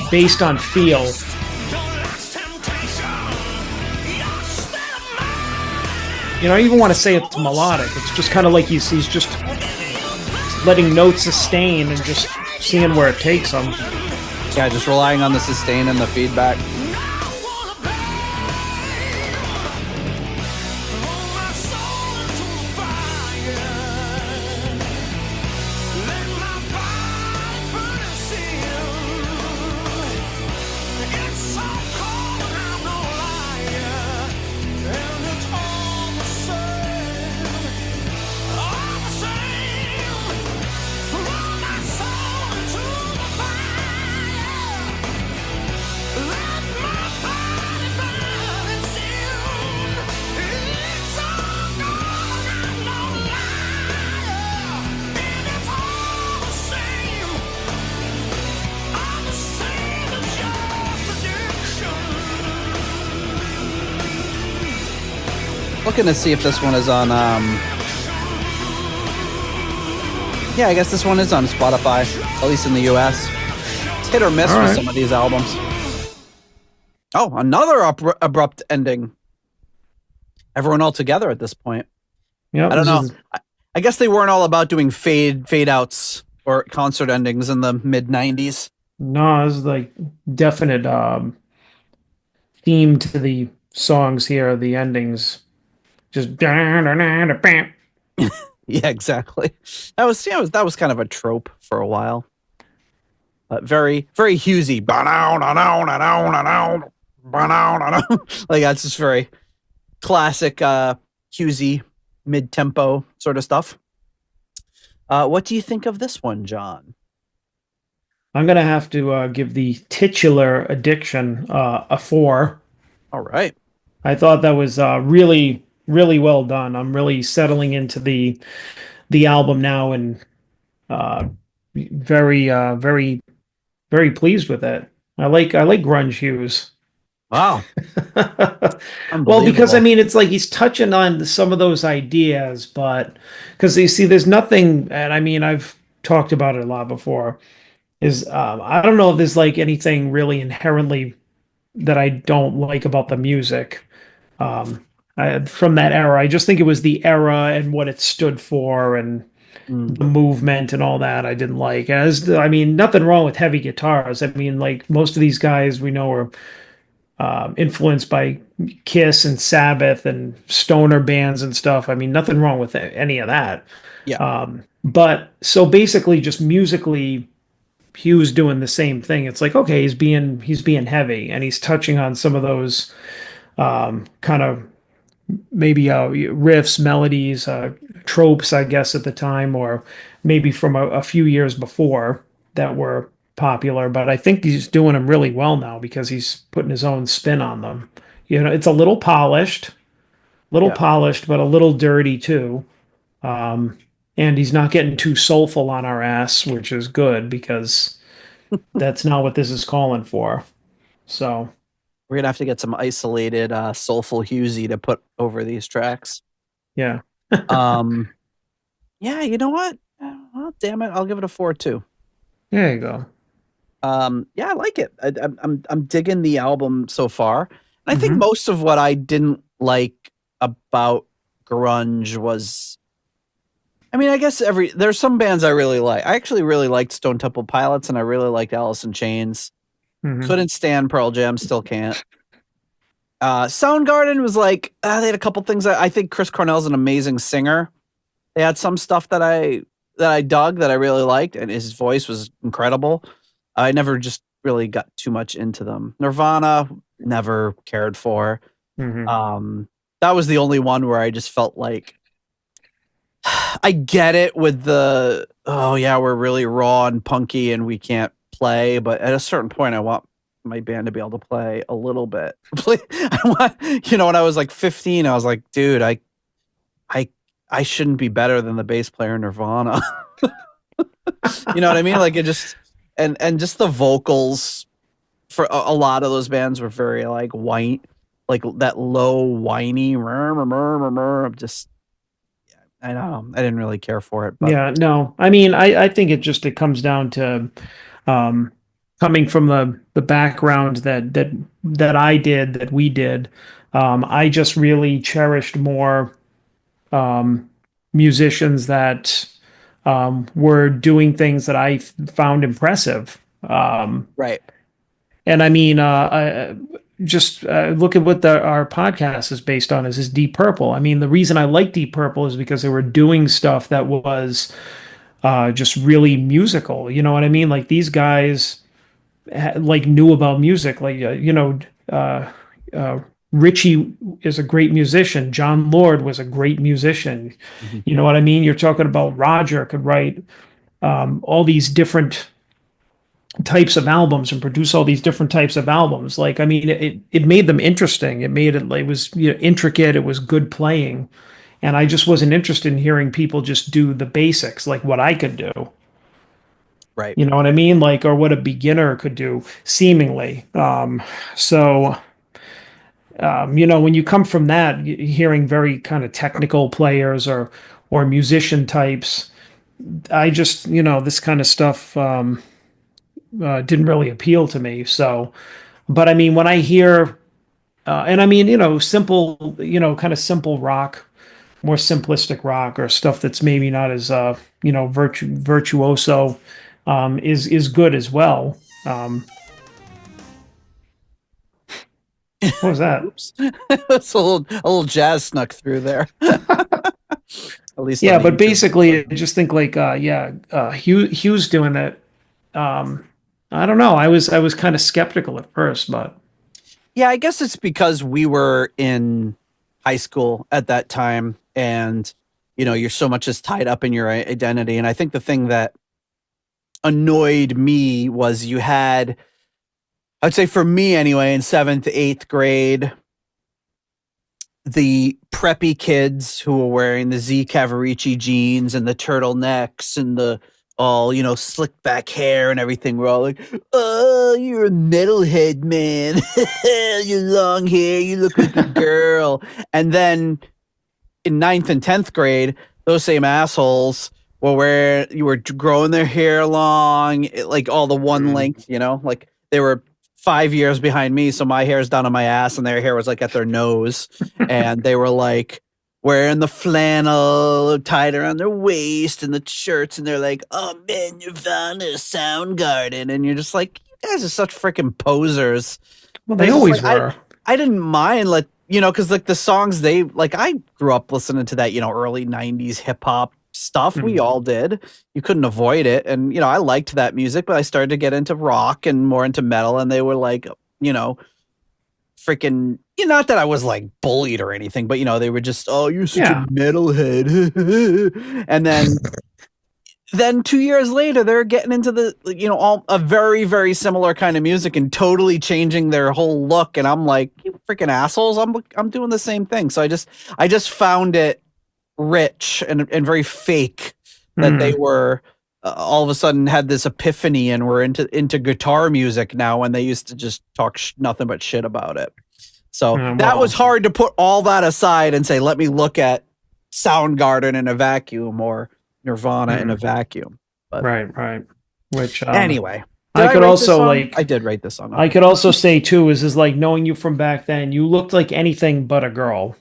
based on feel. You know, I even want to say it's melodic. It's just kind of like he's just letting notes sustain and just seeing where it takes them. Yeah, just relying on the sustain and the feedback. Looking to see if this one is on. Yeah, I guess this one is on Spotify, at least in the U.S. It's hit or miss with some of these albums. Oh, another abrupt ending. Everyone all together at this point. Yeah, I don't know. I guess they weren't all about doing fade outs or concert endings in the mid 90s. No, this is like definite theme to the songs here, the endings. Just bam. Yeah, exactly. That was kind of a trope for a while. But very, very Hughesy. Like that's just very classic Hughesy mid-tempo sort of stuff. What do you think of this one, John? I'm gonna have to give the titular Addiction a 4. All right. I thought that was really, really well done. I'm really settling into the album now, and very, very, very pleased with it. I like grunge Hughes. Wow. Well, because I mean, it's like he's touching on some of those ideas, but because you see, there's nothing, and I mean, I've talked about it a lot before. Is I don't know if there's like anything really inherently that I don't like about the music from that era. I just think it was the era and what it stood for and the movement and all that I didn't like. I mean, nothing wrong with heavy guitars. I mean, like most of these guys we know are influenced by Kiss and Sabbath and stoner bands and stuff. I mean, nothing wrong with any of that. Yeah. But so basically, just musically, Hughes doing the same thing. It's like, okay, he's being heavy and he's touching on some of those kind of maybe riffs, melodies, tropes, I guess at the time, or maybe from a few years before that were popular. But I think he's doing them really well now because he's putting his own spin on them. You know, it's a little polished, but a little dirty too. And he's not getting too soulful on our ass, which is good because that's not what this is calling for. So we're gonna have to get some isolated soulful Hughesy to put over these tracks. Yeah. Yeah, you know what? Well, damn it, I'll give it a 4 too. There you go. Yeah, I like it. I'm digging the album so far. And I think most of what I didn't like about grunge was, I mean, I guess there's some bands I really like. I actually really liked Stone Temple Pilots, and I really liked Alice in Chains. Couldn't stand Pearl Jam, still can't. Soundgarden was like, they had a couple things. I think Chris Cornell's an amazing singer. They had some stuff that I dug, that I really liked, and his voice was incredible. I never just really got too much into them. Nirvana, never cared for. That was the only one where I just felt like, I get it with the, oh yeah, we're really raw and punky and we can't play, but at a certain point I want my band to be able to play a little bit. I want, when I was like 15, I was like, dude, I shouldn't be better than the bass player in Nirvana. You know what I mean? Like it just, and just the vocals for a lot of those bands were very like white, like that low whiny just, I don't know. I didn't really care for it. But. Yeah, no. I mean, I think it comes down to coming from the background that we did. I just really cherished more musicians that were doing things that I found impressive. Right. And I mean, just look at what our podcast is based on. Is Deep Purple. I mean, the reason I like Deep Purple is because they were doing stuff that was just really musical. You know what I mean? Like these guys like knew about music. Like Richie is a great musician. John Lord was a great musician. You know what I mean? You're talking about Roger could write all these different types of albums and produce all these different types of albums. Like, I mean, it made them interesting. It was intricate. It was good playing. And I just wasn't interested in hearing people just do the basics, like what I could do. Right. You know what I mean? Like, or what a beginner could do seemingly. So when you come from that, hearing very kind of technical players or musician types, I just, this kind of stuff didn't really appeal to me. So, but I mean, when I hear, and I mean, simple, kind of simple rock, more simplistic rock or stuff that's maybe not as, virtuoso, is good as well. What was that? Oops. It's a little jazz snuck through there. At least Yeah, on the but YouTube. basically, I just think like, Hughes doing it. I don't know. I was kind of skeptical at first, but Yeah, I guess it's because we were in high school at that time, and you're so much as tied up in your identity. And I think the thing that annoyed me was you had, I'd say for me anyway, in 7th, 8th grade, the preppy kids who were wearing the Z Cavaricci jeans and the turtlenecks and the all, slick back hair and everything. We're all like, oh, you're a metalhead, man. Your long hair, you look like a girl. And then in 9th and 10th grade, those same assholes you were growing their hair long, like all the one length, like they were 5 years behind me, so my hair's down on my ass and their hair was like at their nose. And they were like wearing the flannel tied around their waist and the shirts, and they're like, oh man, Nirvana, Soundgarden. And you're just like, you guys are such freaking posers. well, they always were. I didn't mind, like, because like the songs I grew up listening to that, early 90s hip hop stuff. We all did. You couldn't avoid it. And, I liked that music, but I started to get into rock and more into metal. And they were like, freaking, not that I was like bullied or anything, but, they were just, oh, you're such a metalhead. And then 2 years later, they're getting into the, all a very, very similar kind of music and totally changing their whole look. And I'm like, you freaking assholes. I'm doing the same thing. So I just found it rich and very fake that they were all of a sudden had this epiphany and were into guitar music now, when they used to just talk nothing but shit about it. So that was hard to put all that aside and say, let me look at Soundgarden in a vacuum or Nirvana in a vacuum. But Right. Which anyway, I could also like. I did write this song. I could also say too is like knowing you from back then. You looked like anything but a girl.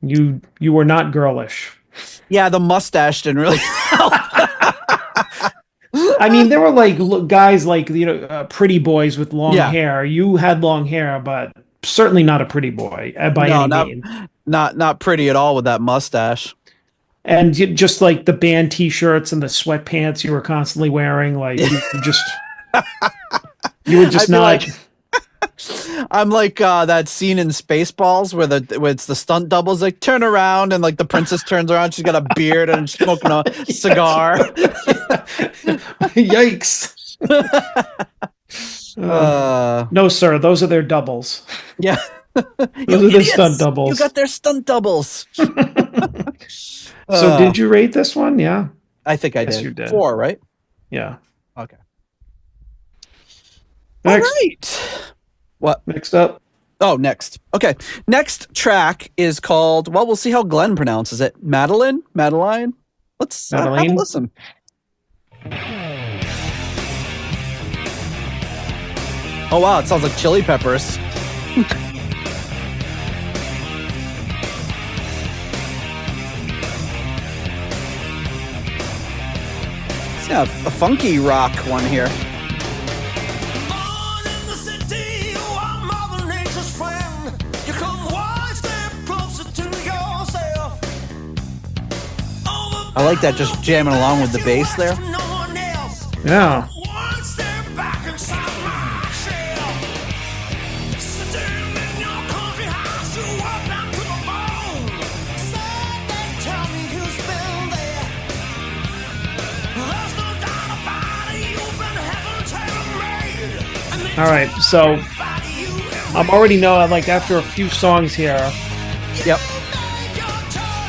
You were not girlish. Yeah, the mustache didn't really help. I mean, there were like guys like pretty boys with long hair. You had long hair, but certainly not a pretty boy by any means. Not pretty at all with that mustache. And just like the band T-shirts and the sweatpants you were constantly wearing, like you were just not. I'm like that scene in Spaceballs where it's the stunt doubles, like turn around and like the princess turns around, she's got a beard and she's smoking a cigar. Yikes. No, sir, those are their doubles. Yeah. Those are their stunt doubles. You got their stunt doubles. So did you rate this one? Yeah. I think I did. You did. 4, right? Yeah. Okay. Next. All right. What? Next up. Oh, next. Okay. Next track is called, well, we'll see how Glenn pronounces it. Madeline? Let's have a listen. Oh, wow. It sounds like Chili Peppers. Yeah, a funky rock one here. I like that, just jamming along with the bass there. Yeah. All right, so I'm already know like after a few songs here. Yep.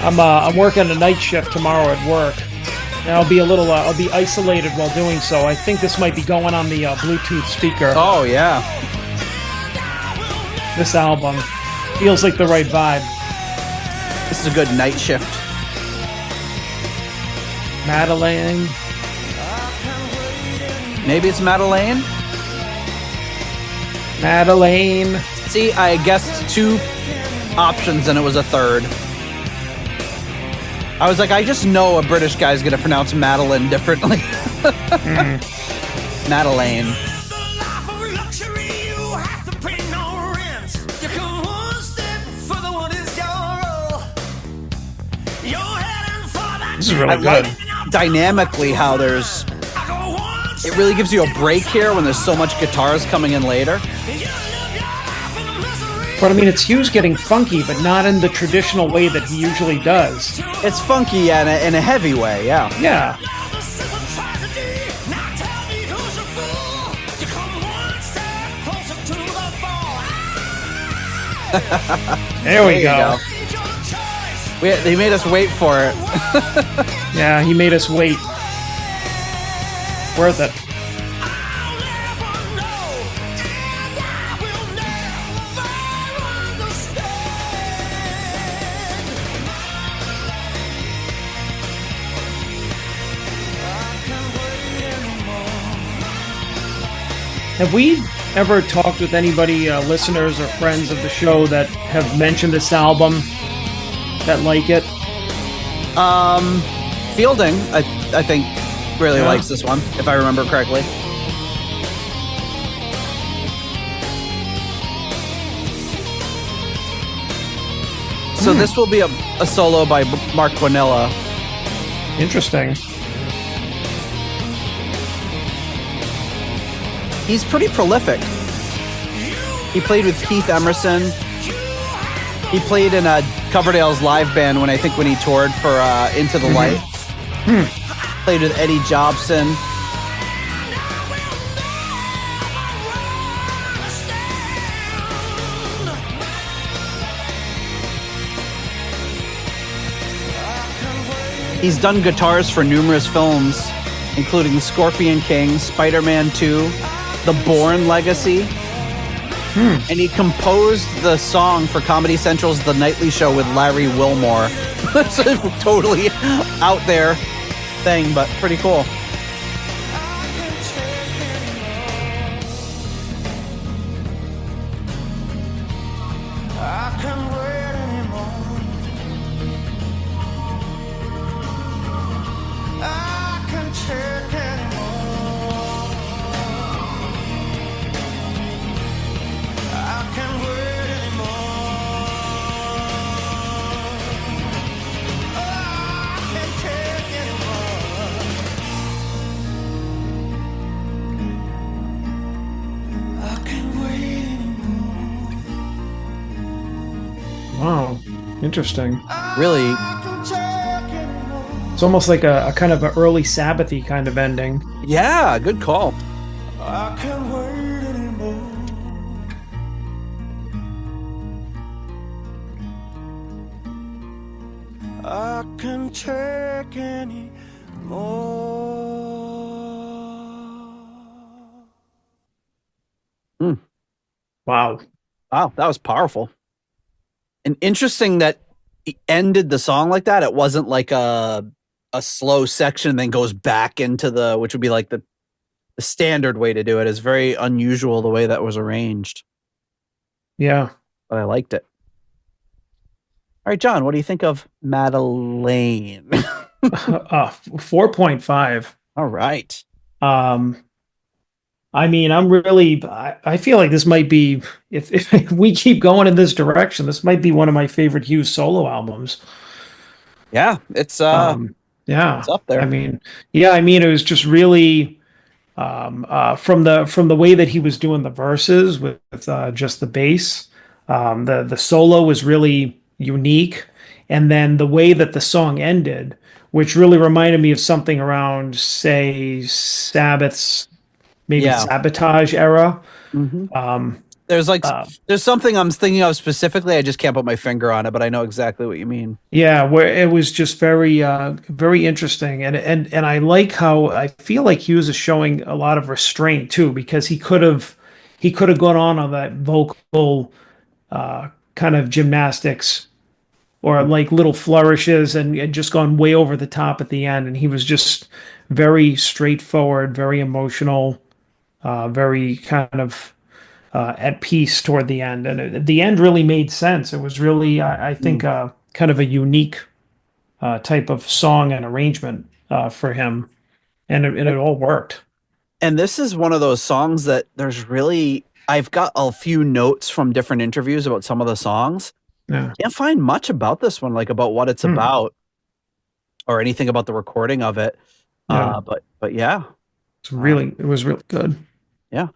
I'm working a night shift tomorrow at work, and I'll be isolated while doing so. I think this might be going on the Bluetooth speaker. Oh yeah. This album. feels like the right vibe. This is a good night shift. Madeline. Maybe it's Madeleine? Madeline. See, I guessed 2 options and it was a third. I was like, I just know a British guy's gonna pronounce Madeline differently. Madeleine. This is really good. Dynamically how there's... It really gives you a break here when there's so much guitars coming in later. But I mean, it's Hughes getting funky, but not in the traditional way that he usually does. It's funky, yeah, in a heavy way, yeah. Yeah. There we go. They made us wait for it. Yeah, he made us wait. Worth it. Have we ever talked with anybody, listeners or friends of the show, that have mentioned this album, that like it? Fielding, I think, really likes this one, if I remember correctly. So this will be a solo by Mark Bonilla. Interesting. He's pretty prolific. He played with Keith Emerson. He played in Coverdale's live band when he toured for Into the Light. Played with Eddie Jobson. He's done guitars for numerous films, including Scorpion King, Spider-Man 2, The Bourne Legacy. And he composed the song for Comedy Central's The Nightly Show with Larry Wilmore. It's a totally out there thing, but pretty cool. Wow. Interesting. Really, It's almost like a kind of an early Sabbath-y kind of ending. yeah, good call. I can't wait anymore. I can't take any more. Wow. Wow, that was powerful. And interesting that he ended the song like that. It wasn't like a slow section and then goes back into which would be like the standard way to do it. Is very unusual the way that was arranged. Yeah. But I liked it. All right, John, what do you think of Madeleine? 4.5. All right. I mean, I feel like this might be, if we keep going in this direction, this might be one of my favorite Hughes solo albums. Yeah, it's Yeah. it's up there. I mean, it was just really, from the way that he was doing the verses with just the bass, the solo was really unique. And then the way that the song ended, which really reminded me of something around, say, Sabbath's, maybe Yeah. Sabotage era. There's there's something I'm thinking of specifically. I just can't put my finger on it, but I know exactly what you mean. Yeah, where it was just very, very interesting, and I like how I feel like Hughes is showing a lot of restraint too, because he could have gone on that vocal kind of gymnastics or like little flourishes and just gone way over the top at the end. And he was just very straightforward, very emotional, very kind of at peace toward the end. And the end really made sense. It was really, I think, kind of a unique type of song and arrangement for him. And it all worked. And this is one of those songs that I've got a few notes from different interviews about some of the songs. Yeah. Can't find much about this one, like about what it's about or anything about the recording of it. Yeah. But yeah. It was really good. Yeah.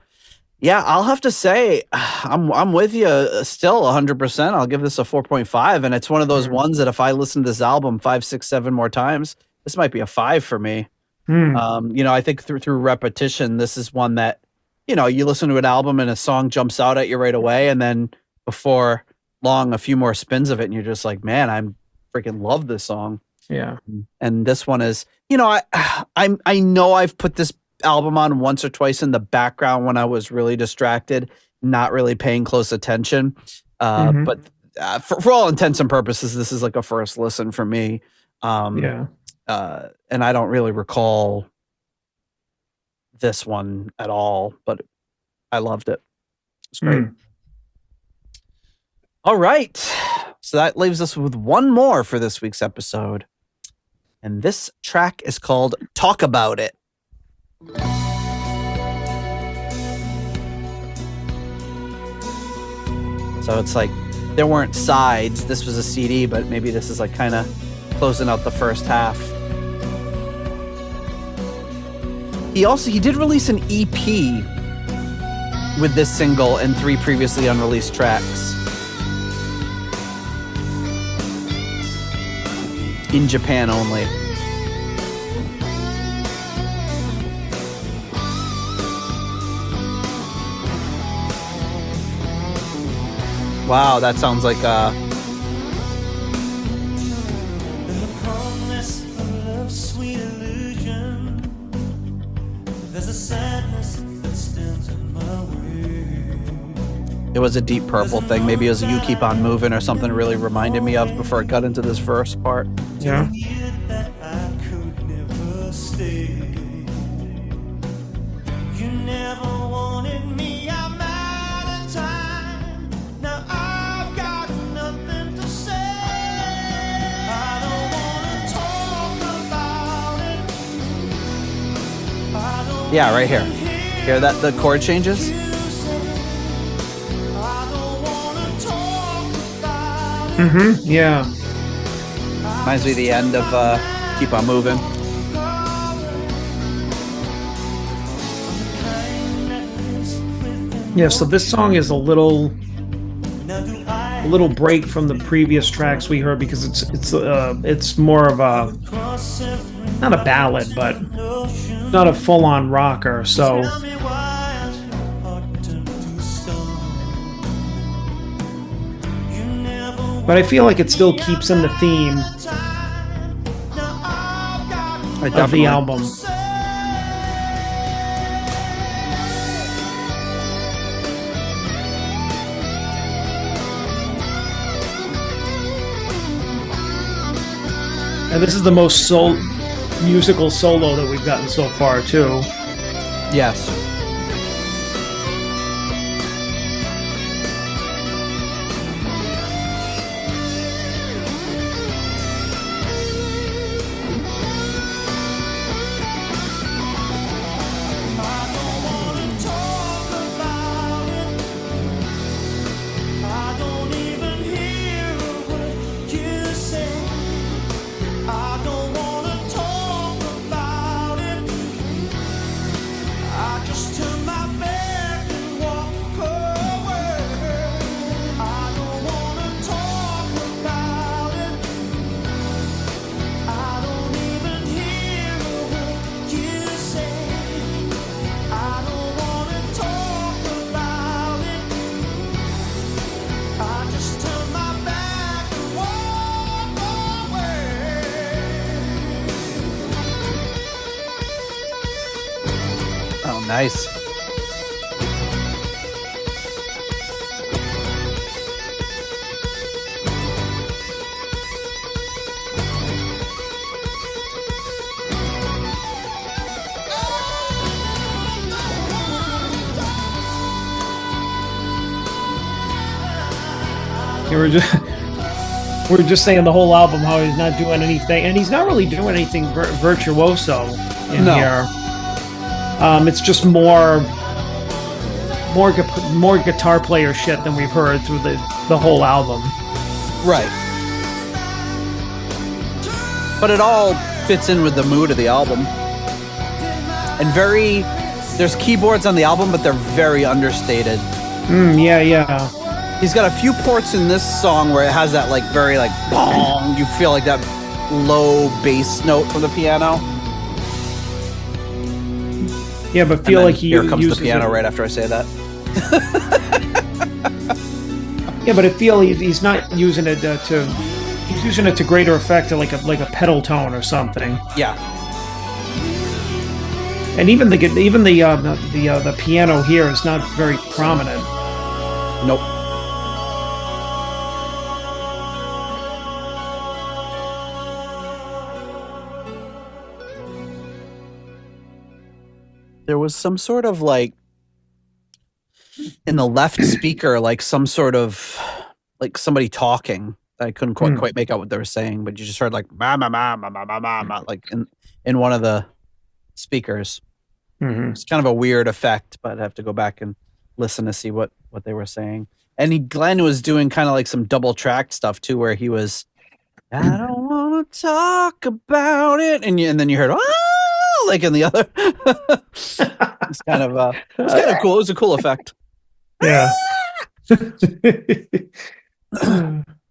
Yeah, I'll have to say I'm with you still 100%. I'll give this a 4.5, and it's one of those ones that if I listen to this album 5, 6, 7 more times, this might be a 5 for me. I think through repetition, this is one that, you listen to an album and a song jumps out at you right away, and then before long, a few more spins of it, and you're just like, man, I freaking love this song. Yeah. And this one is, I know I've put this album on once or twice in the background when I was really distracted, not really paying close attention. But for all intents and purposes, this is like a first listen for me. And I don't really recall this one at all, but I loved it. It's great. All right. So that leaves us with one more for this week's episode. And this track is called Talk About It. So it's like there weren't sides. This was a CD, but maybe this is like kind of closing out the first half. He did release an EP with this single and 3 previously unreleased tracks in Japan only. Wow, that sounds like In the promise of love's sweet illusion, there's a sadness that stands in my way. it was a Deep Purple thing. Maybe it was You Keep On Moving or something really reminded me of before it got into this verse part. Yeah. That I could never stay. You never wanted me, I'm out of time. Now I've got nothing to say. I don't wanna talk about it. I don't Yeah, right here. Hear that? The chord changes? I don't wanna talk about it. Yeah. Reminds me of the end of Keep On Moving. Yeah, so this song is a little break from the previous tracks we heard because it's more of a, not a ballad, but not a full-on rocker. So but I feel like it still keeps in the theme of the album. And this is the most musical solo that we've gotten so far, too. Yes. Nice. You were just we were just saying the whole album how he's not doing anything, and he's not really doing anything virtuoso in here. It's just more guitar player shit than we've heard through the whole album. Right. But it all fits in with the mood of the album. And there's keyboards on the album, but they're very understated. Yeah. He's got a few ports in this song where it has that like very like bong. You feel like that low bass note from the piano. Yeah, but feel like here comes the piano right after I say that. Yeah, but I feel he's not using it he's using it to greater effect, to like a pedal tone or something. Yeah. And even the piano here is not very prominent. Nope. There was some sort of like in the left speaker, like some sort of like somebody talking. I couldn't quite make out what they were saying, but you just heard like ma ma ma ma ma ma ma ma like in one of the speakers. Mm-hmm. It's kind of a weird effect, but I have to go back and listen to see what they were saying. And Glenn was doing kind of like some double track stuff too, where he was, I don't want to talk about it, and then you heard like in the other. It's kind of cool. It was a cool effect. Yeah.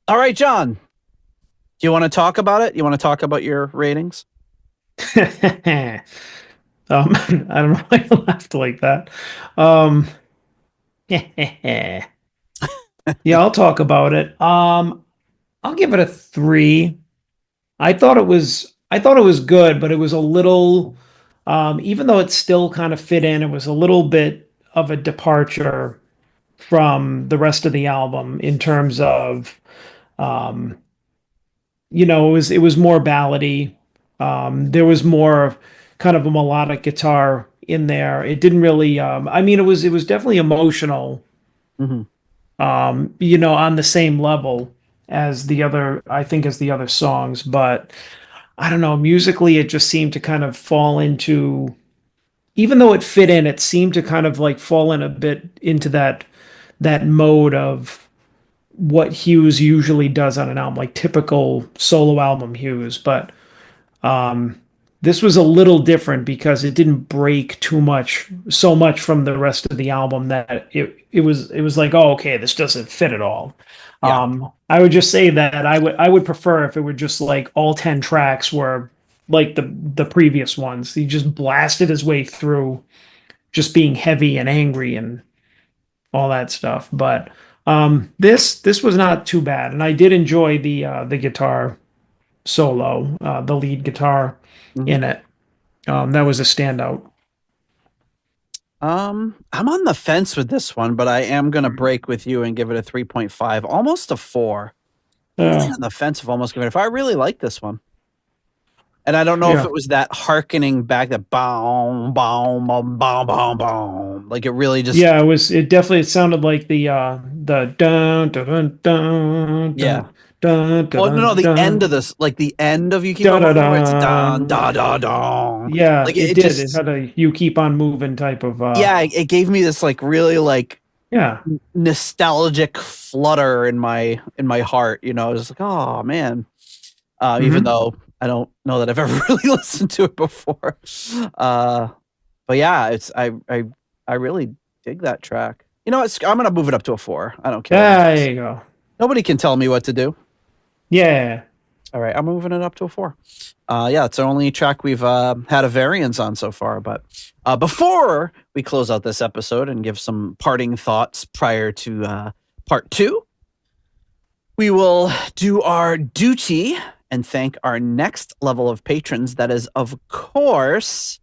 All right, John. Do you want to talk about it? You want to talk about your ratings? I don't know why I laughed like that. Yeah, I'll talk about it. I'll give it a 3. I thought it was good, but it was a little, even though it still kind of fit in, it was a little bit of a departure from the rest of the album in terms of, it was more ballady. There was more kind of a melodic guitar in there. It didn't really, it was definitely emotional, on the same level as the other songs, but I don't know, musically it just seemed to kind of fall into, even though it fit in, it seemed to kind of like fall in a bit into that mode of what Hughes usually does on an album, like typical solo album Hughes. But this was a little different because it didn't break so much from the rest of the album that it was like, oh, okay, this doesn't fit at all. Yeah. I would just say that I would prefer if it were just like all 10 tracks were like the previous ones. He just blasted his way through, just being heavy and angry and all that stuff. But this was not too bad, and I did enjoy the guitar solo, the lead guitar in it. That was a standout. I'm on the fence with this one, but I am going to break with you and give it a 3.5, almost a 4. Really on the fence of almost giving it a 5. I really like this one. And I don't know if it was that hearkening back, that boom, boom, boom, boom, boom, boom. Like it really just. Yeah, it definitely sounded like the dun dun dun dun. Yeah. Dun, dun, Oh no! The dun. end of this, like the end of "You Keep Da, On da, Moving," where it's da. dun da da da. Yeah, like it did. It had a "You Keep On Moving" type of. Yeah, it gave me this like really like nostalgic flutter in my heart. I was like, oh man. Even though I don't know that I've ever really listened to it before. But yeah, I really dig that track. I'm gonna move it up to a 4. I don't care. There you go. Nobody can tell me what to do. Yeah. All right, I'm moving it up to a 4. It's the only track we've had a variance on so far. But before we close out this episode and give some parting thoughts prior to part 2, we will do our duty and thank our next level of patrons. That is, of course,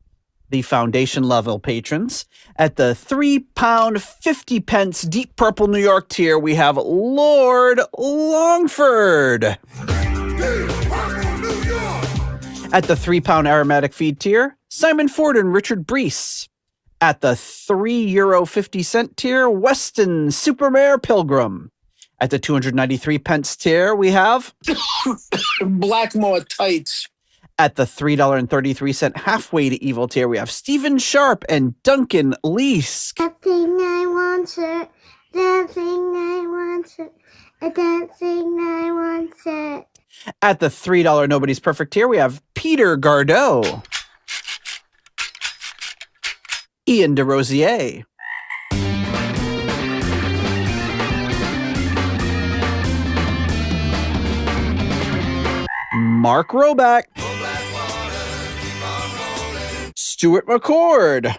the foundation level patrons. At the £3.50 Deep Purple New York tier, we have Lord Longford. At the £3 Aromatic Feed tier, Simon Ford and Richard Brees. At the €3.50 tier, Weston Supermare Pilgrim. At the 293 pence tier, we have Blackmore tights. at the $3.33 halfway to evil tier, we have Stephen Sharp and Duncan Leask. That thing I want, sir. That thing I want, sir. That thing I want, sir. At the $3 Nobody's Perfect tier, we have Peter Gardot, Ian DeRosier, Mark Roback, Stuart McCord,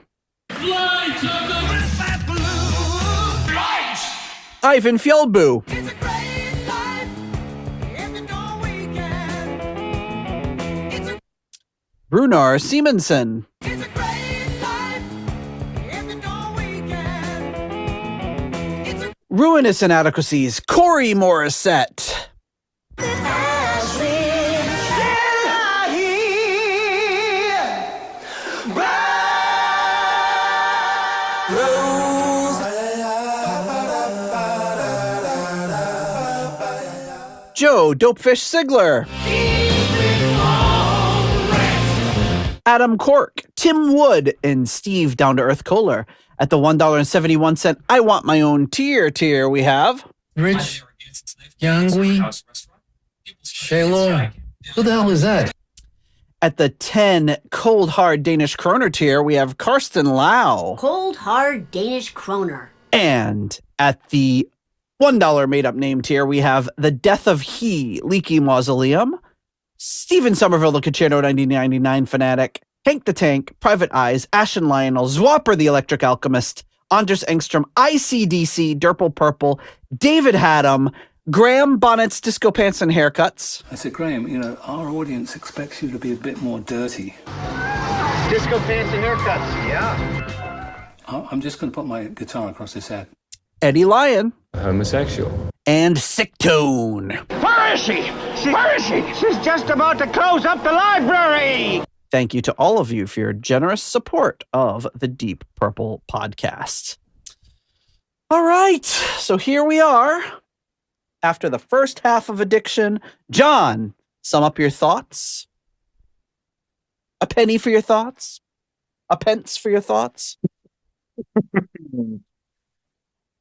Ivan Fjellbu, Brunar Simonsen, Ruinous Inadequacies, Corey Morissette, Joe Dopefish Sigler, Adam Cork, Tim Wood, and Steve Down to Earth Kohler. At the $1.71 I Want My Own tier, we have Rich Yangui Shaylor. Who the hell is that? At the 10 Cold Hard Danish Kroner tier, we have Karsten Lau. Cold Hard Danish Kroner. And at the $1 made-up name tier, we have The Death of He, Leaky Mausoleum, Stephen Somerville, the Cacherno 1999 fanatic, Hank the Tank, Private Eyes, Ashen Lionel, Zwapper the Electric Alchemist, Anders Engstrom, ICDC, Durple Purple, David Haddam, Graham Bonnet's Disco Pants and Haircuts. I said, Graham, our audience expects you to be a bit more dirty. Disco Pants and Haircuts, yeah. I'm just going to put my guitar across his head. Eddie Lyon. Homosexual. And Sick Tone. Where is she? Where is she? She's just about to close up the library. Thank you to all of you for your generous support of the Deep Purple podcast. All right, so here we are. After the first half of Addiction, John, sum up your thoughts. A penny for your thoughts? A pence for your thoughts?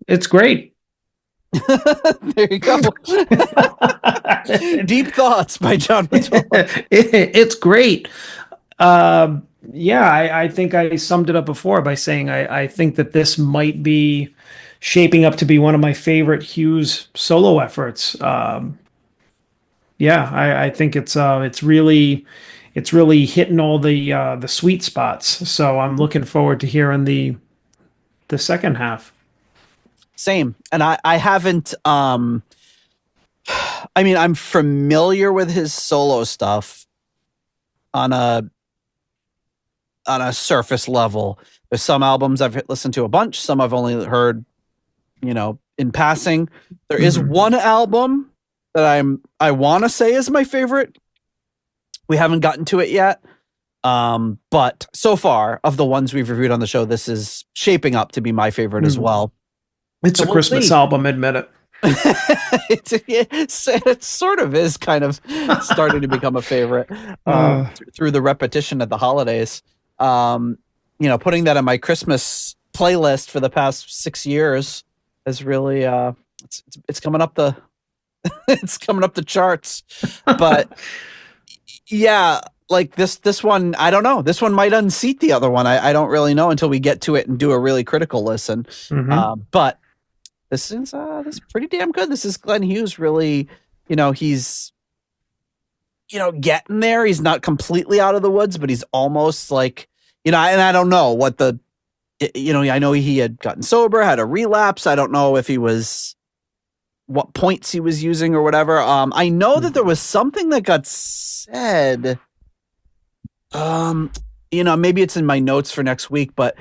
It's great. There you go. Deep Thoughts by John Matola. It's great. I think I summed it up before by saying I think that this might be shaping up to be one of my favorite Hughes solo efforts. I think it's really hitting all the sweet spots. So I'm looking forward to hearing the second half. Same. And I haven't, I'm familiar with his solo stuff on a surface level. There's some albums I've listened to a bunch. Some I've only heard, in passing. There is one album that I want to say is my favorite. We haven't gotten to it yet. But so far of the ones we've reviewed on the show, this is shaping up to be my favorite as well. It's a Christmas album, admit it. It sort of is kind of starting to become a favorite through the repetition at the holidays. Putting that on my Christmas playlist for the past 6 years is really it's coming up the it's coming up the charts. But yeah, like this one, I don't know. This one might unseat the other one. I don't really know until we get to it and do a really critical listen. But this is pretty damn good. This is Glenn Hughes really, he's getting there. He's not completely out of the woods, but he's almost like, and I don't know what I know he had gotten sober, had a relapse. I don't know if what points he was using or whatever. I know that there was something that got said, maybe it's in my notes for next week, but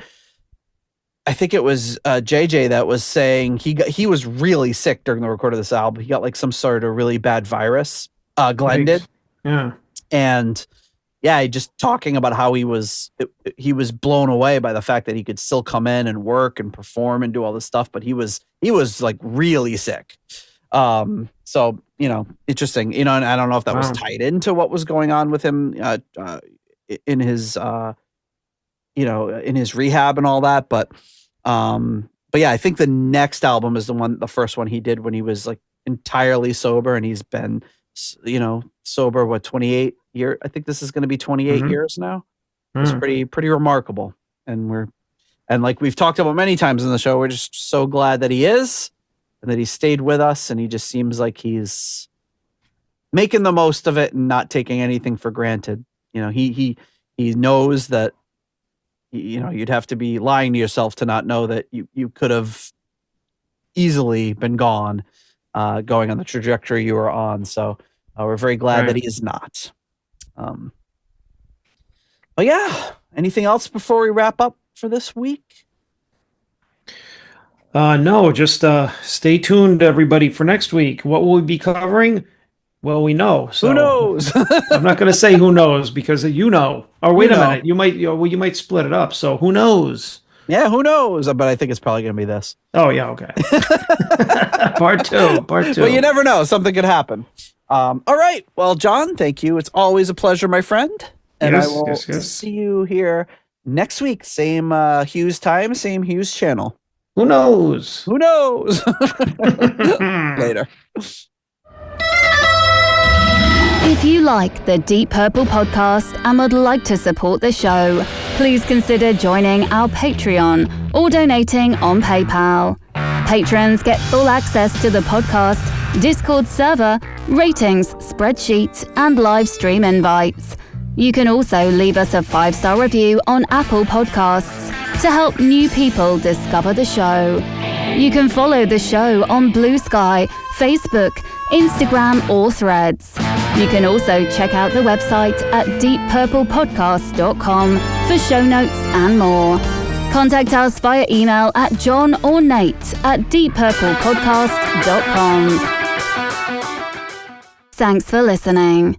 I think it was JJ that was saying he was really sick during the record of this album. He got like some sort of really bad virus. Glenn did. Yeah. And yeah, just talking about how he was blown away by the fact that he could still come in and work and perform and do all this stuff, but he was like really sick. So, interesting, and I don't know if that was tied into what was going on with him in his, in his rehab and all that. But yeah, I think the next album is the first one he did when he was like entirely sober, and he's been, sober, 28 years? I think this is going to be 28 years now. It's pretty remarkable. And like we've talked about many times in the show, we're just so glad that he is, and that he stayed with us, and he just seems like he's making the most of it and not taking anything for granted. He knows that, you'd have to be lying to yourself to not know that you could have easily been gone, going on the trajectory you were on. So we're very glad that he is not. But yeah, anything else before we wrap up for this week? No, just stay tuned, everybody, for next week. What will we be covering? Well, we know. So who knows? I'm not going to say who knows, because Or wait a minute, you might split it up. So who knows? Yeah, who knows? But I think it's probably going to be this. Oh yeah, okay. Part two. Well, you never know. Something could happen. All right. Well, John, thank you. It's always a pleasure, my friend. And I will see you here next week. Same Hughes time, same Hughes channel. Who knows? Who knows? Later. If you like the Deep Purple podcast and would like to support the show, please consider joining our Patreon or donating on PayPal. Patrons get full access to the podcast, Discord server, ratings, spreadsheets, and live stream invites. You can also leave us a 5-star review on Apple Podcasts to help new people discover the show. You can follow the show on Blue Sky, Facebook, Instagram, or Threads. You can also check out the website at deeppurplepodcast.com for show notes and more. Contact us via email at John or Nate at deeppurplepodcast.com. Thanks for listening.